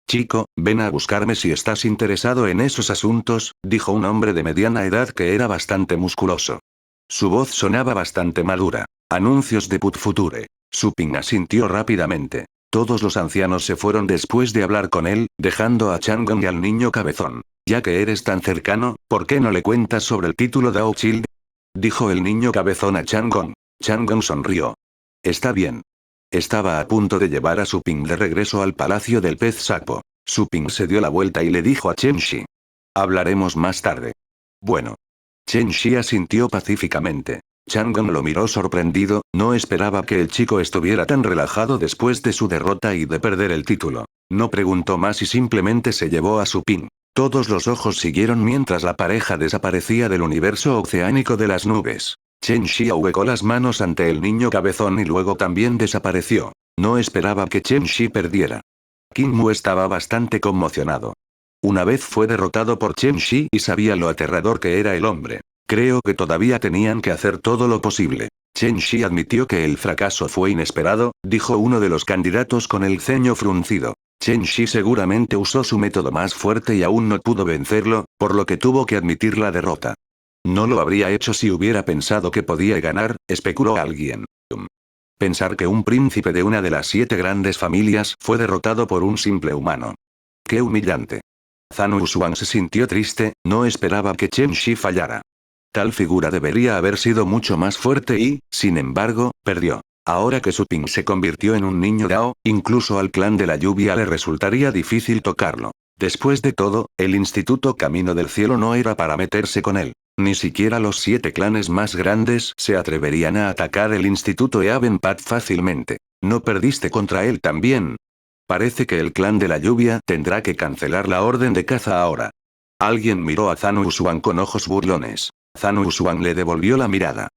Chico, ven a buscarme si estás interesado en esos asuntos, dijo un hombre de mediana edad que era bastante musculoso. Su voz sonaba bastante madura. Anuncios de Put Future. Su Ping asintió rápidamente. Todos los ancianos se fueron después de hablar con él, dejando a Chang'e y al niño cabezón. Ya que eres tan cercano, ¿por qué no le cuentas sobre el título Dao Child? Dijo el niño cabezón a Chang'e. Chang'e sonrió. Está bien. Estaba a punto de llevar a Su Ping de regreso al palacio del pez sapo. Su Ping se dio la vuelta y le dijo a Chen Shi. Hablaremos más tarde. Bueno. Chen Shi asintió pacíficamente. Chang'e lo miró sorprendido, no esperaba que el chico estuviera tan relajado después de su derrota y de perder el título. No preguntó más y simplemente se llevó a Su Ping. Todos los ojos siguieron mientras la pareja desaparecía del universo oceánico de las nubes. Chen Shi ahuecó las manos ante el niño cabezón y luego también desapareció. No esperaba que Chen Shi perdiera. Qin Mu estaba bastante conmocionado. Una vez fue derrotado por Chen Shi y sabía lo aterrador que era el hombre. Creo que todavía tenían que hacer todo lo posible. Chen Shi admitió que el fracaso fue inesperado, dijo uno de los candidatos con el ceño fruncido. Chen Shi seguramente usó su método más fuerte y aún no pudo vencerlo, por lo que tuvo que admitir la derrota. No lo habría hecho si hubiera pensado que podía ganar, especuló alguien. Pensar que un príncipe de una de las 7 grandes familias fue derrotado por un simple humano. ¡Qué humillante! Zhang Wusuan se sintió triste, no esperaba que Chen Shi fallara. Tal figura debería haber sido mucho más fuerte y, sin embargo, perdió. Ahora que Su Ping se convirtió en un niño Dao, incluso al clan de la lluvia le resultaría difícil tocarlo. Después de todo, el Instituto Camino del Cielo no era para meterse con él. Ni siquiera los 7 clanes más grandes se atreverían a atacar el Instituto Eavenpat fácilmente. ¿No perdiste contra él también? Parece que el clan de la lluvia tendrá que cancelar la orden de caza ahora. Alguien miró a Zhang Wusuan con ojos burlones. Zhang Wusuan le devolvió la mirada.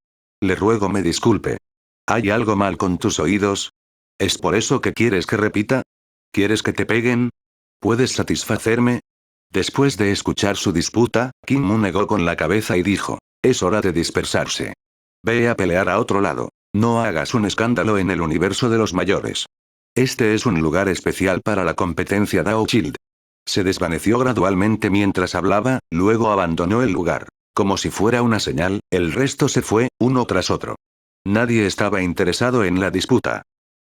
Le ruego me disculpe. ¿Hay algo mal con tus oídos? ¿Es por eso que quieres que repita? ¿Quieres que te peguen? ¿Puedes satisfacerme? Después de escuchar su disputa, Kim Mu negó con la cabeza y dijo, es hora de dispersarse. Ve a pelear a otro lado. No hagas un escándalo en el universo de los mayores. Este es un lugar especial para la competencia Dao Shield. Se desvaneció gradualmente mientras hablaba, luego abandonó el lugar. Como si fuera una señal, el resto se fue, uno tras otro. Nadie estaba interesado en la disputa.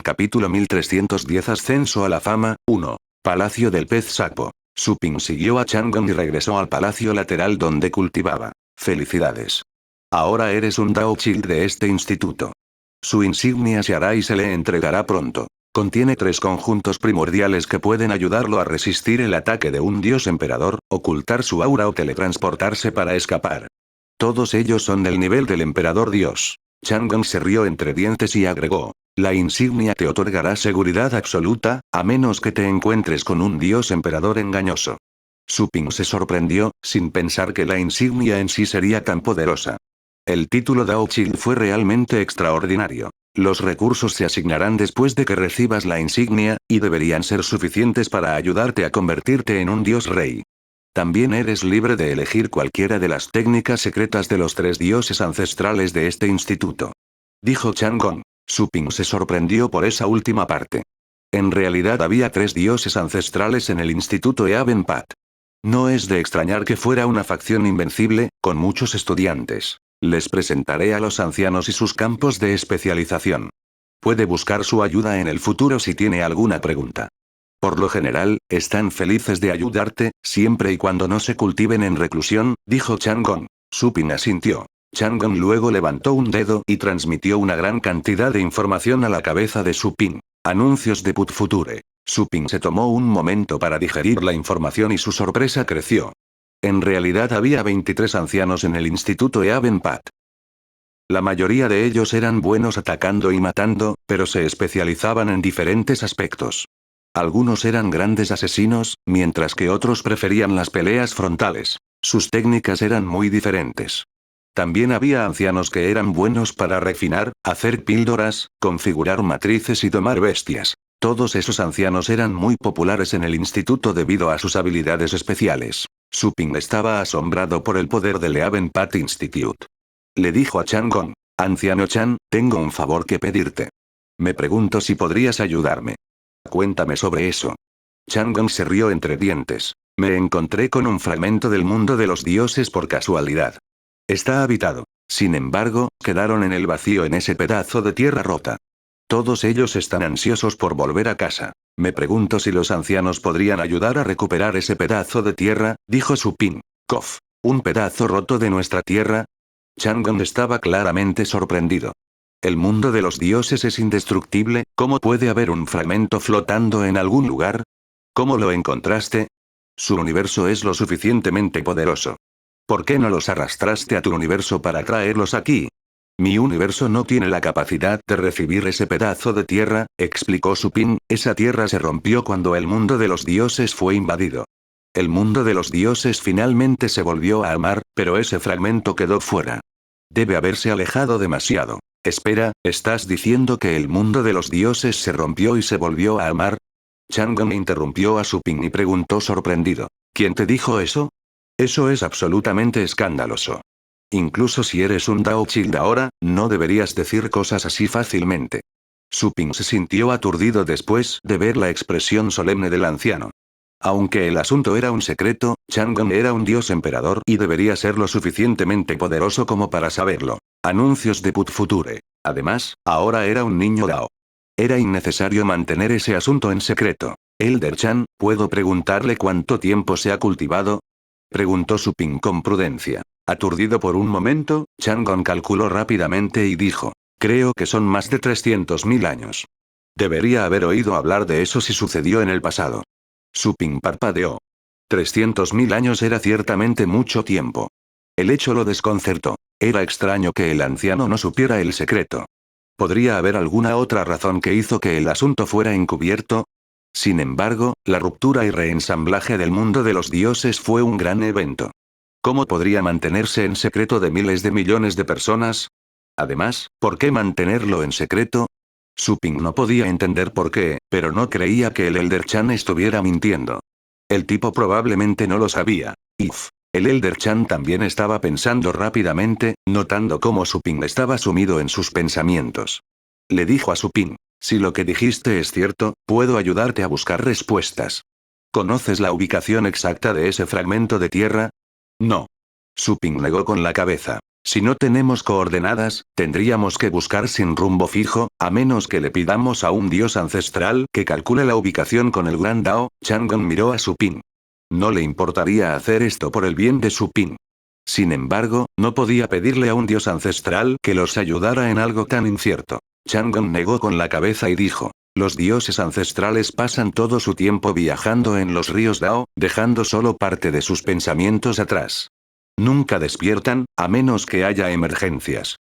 Capítulo 1310 Ascenso a la fama, 1. Palacio del pez sapo. Su Ping siguió a Chang'e y regresó al palacio lateral donde cultivaba. Felicidades. Ahora eres un Dao Shield de este instituto. Su insignia se hará y se le entregará pronto. Contiene 3 conjuntos primordiales que pueden ayudarlo a resistir el ataque de un dios emperador, ocultar su aura o teletransportarse para escapar. Todos ellos son del nivel del emperador dios. Chang'e se rió entre dientes y agregó, la insignia te otorgará seguridad absoluta, a menos que te encuentres con un dios emperador engañoso. Su Ping se sorprendió, sin pensar que la insignia en sí sería tan poderosa. El título Dao Shield fue realmente extraordinario. Los recursos se asignarán después de que recibas la insignia, y deberían ser suficientes para ayudarte a convertirte en un dios rey. También eres libre de elegir cualquiera de las técnicas secretas de los 3 dioses ancestrales de este instituto. Dijo Chang'e. Su Ping se sorprendió por esa última parte. En realidad había 3 dioses ancestrales en el instituto Eavenpat. No es de extrañar que fuera una facción invencible, con muchos estudiantes. Les presentaré a los ancianos y sus campos de especialización. Puede buscar su ayuda en el futuro si tiene alguna pregunta. Por lo general, están felices de ayudarte, siempre y cuando no se cultiven en reclusión, dijo Chang'e. Su Ping asintió. Chang'e luego levantó un dedo y transmitió una gran cantidad de información a la cabeza de Su Ping. Anuncios de Put Future. Su Ping se tomó un momento para digerir la información y su sorpresa creció. En realidad había 23 ancianos en el instituto Eavenpat. La mayoría de ellos eran buenos atacando y matando, pero se especializaban en diferentes aspectos. Algunos eran grandes asesinos, mientras que otros preferían las peleas frontales. Sus técnicas eran muy diferentes. También había ancianos que eran buenos para refinar, hacer píldoras, configurar matrices y domar bestias. Todos esos ancianos eran muy populares en el instituto debido a sus habilidades especiales. Su Ping estaba asombrado por el poder del Eavenpat Institute. Le dijo a Chang'e, anciano Chan, tengo un favor que pedirte. Me pregunto si podrías ayudarme. Cuéntame sobre eso. Chang'e se rió entre dientes. Me encontré con un fragmento del mundo de los dioses por casualidad. Está habitado. Sin embargo, quedaron en el vacío en ese pedazo de tierra rota. Todos ellos están ansiosos por volver a casa. Me pregunto si los ancianos podrían ayudar a recuperar ese pedazo de tierra, dijo Su Ping. Kof. ¿Un pedazo roto de nuestra tierra? Chang'e estaba claramente sorprendido. El mundo de los dioses es indestructible, ¿cómo puede haber un fragmento flotando en algún lugar? ¿Cómo lo encontraste? Su universo es lo suficientemente poderoso. ¿Por qué no los arrastraste a tu universo para traerlos aquí? Mi universo no tiene la capacidad de recibir ese pedazo de tierra, explicó Su Ping, esa tierra se rompió cuando el mundo de los dioses fue invadido. El mundo de los dioses finalmente se volvió a armar, pero ese fragmento quedó fuera. Debe haberse alejado demasiado. Espera, ¿estás diciendo que el mundo de los dioses se rompió y se volvió a armar? Chang'e interrumpió a Su Ping y preguntó sorprendido. ¿Quién te dijo eso? Eso es absolutamente escandaloso. Incluso si eres un Dao Shield ahora, no deberías decir cosas así fácilmente. Su Ping se sintió aturdido después de ver la expresión solemne del anciano. Aunque el asunto era un secreto, Chang'e era un dios emperador y debería ser lo suficientemente poderoso como para saberlo. Anuncios de Put Future. Además, ahora era un niño Dao. Era innecesario mantener ese asunto en secreto. Elder Chan, ¿puedo preguntarle cuánto tiempo se ha cultivado? Preguntó Su Ping con prudencia. Aturdido por un momento, Chang'e calculó rápidamente y dijo. Creo que son más de 300.000 años. Debería haber oído hablar de eso si sucedió en el pasado. Su Ping parpadeó. 300.000 años era ciertamente mucho tiempo. El hecho lo desconcertó. Era extraño que el anciano no supiera el secreto. ¿Podría haber alguna otra razón que hizo que el asunto fuera encubierto? Sin embargo, la ruptura y reensamblaje del mundo de los dioses fue un gran evento. ¿Cómo podría mantenerse en secreto de miles de millones de personas? Además, ¿por qué mantenerlo en secreto? Su Ping no podía entender por qué, pero no creía que el Elder Chan estuviera mintiendo. El tipo probablemente no lo sabía. El Elder Chan también estaba pensando rápidamente, notando cómo Su Ping estaba sumido en sus pensamientos. Le dijo a Su Ping, si lo que dijiste es cierto, puedo ayudarte a buscar respuestas. ¿Conoces la ubicación exacta de ese fragmento de tierra? No. Su Ping negó con la cabeza. Si no tenemos coordenadas, tendríamos que buscar sin rumbo fijo, a menos que le pidamos a un dios ancestral que calcule la ubicación con el Gran Dao. Chang'e miró a Su Ping. No le importaría hacer esto por el bien de Su Ping. Sin embargo, no podía pedirle a un dios ancestral que los ayudara en algo tan incierto. Chang'e negó con la cabeza y dijo. Los dioses ancestrales pasan todo su tiempo viajando en los ríos Dao, dejando solo parte de sus pensamientos atrás. Nunca despiertan, a menos que haya emergencias.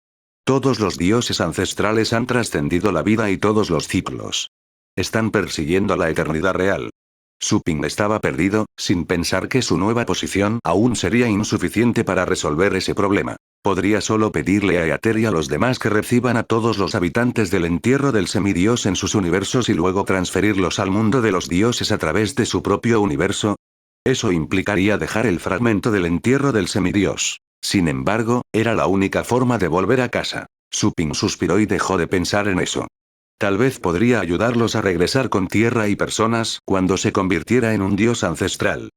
Todos los dioses ancestrales han trascendido la vida y todos los ciclos. Están persiguiendo la eternidad real. Su Ping estaba perdido, sin pensar que su nueva posición aún sería insuficiente para resolver ese problema. Podría solo pedirle a Eater y a los demás que reciban a todos los habitantes del entierro del semidios en sus universos y luego transferirlos al mundo de los dioses a través de su propio universo. Eso implicaría dejar el fragmento del entierro del semidios. Sin embargo, era la única forma de volver a casa. Su Ping suspiró y dejó de pensar en eso. Tal vez podría ayudarlos a regresar con tierra y personas cuando se convirtiera en un dios ancestral.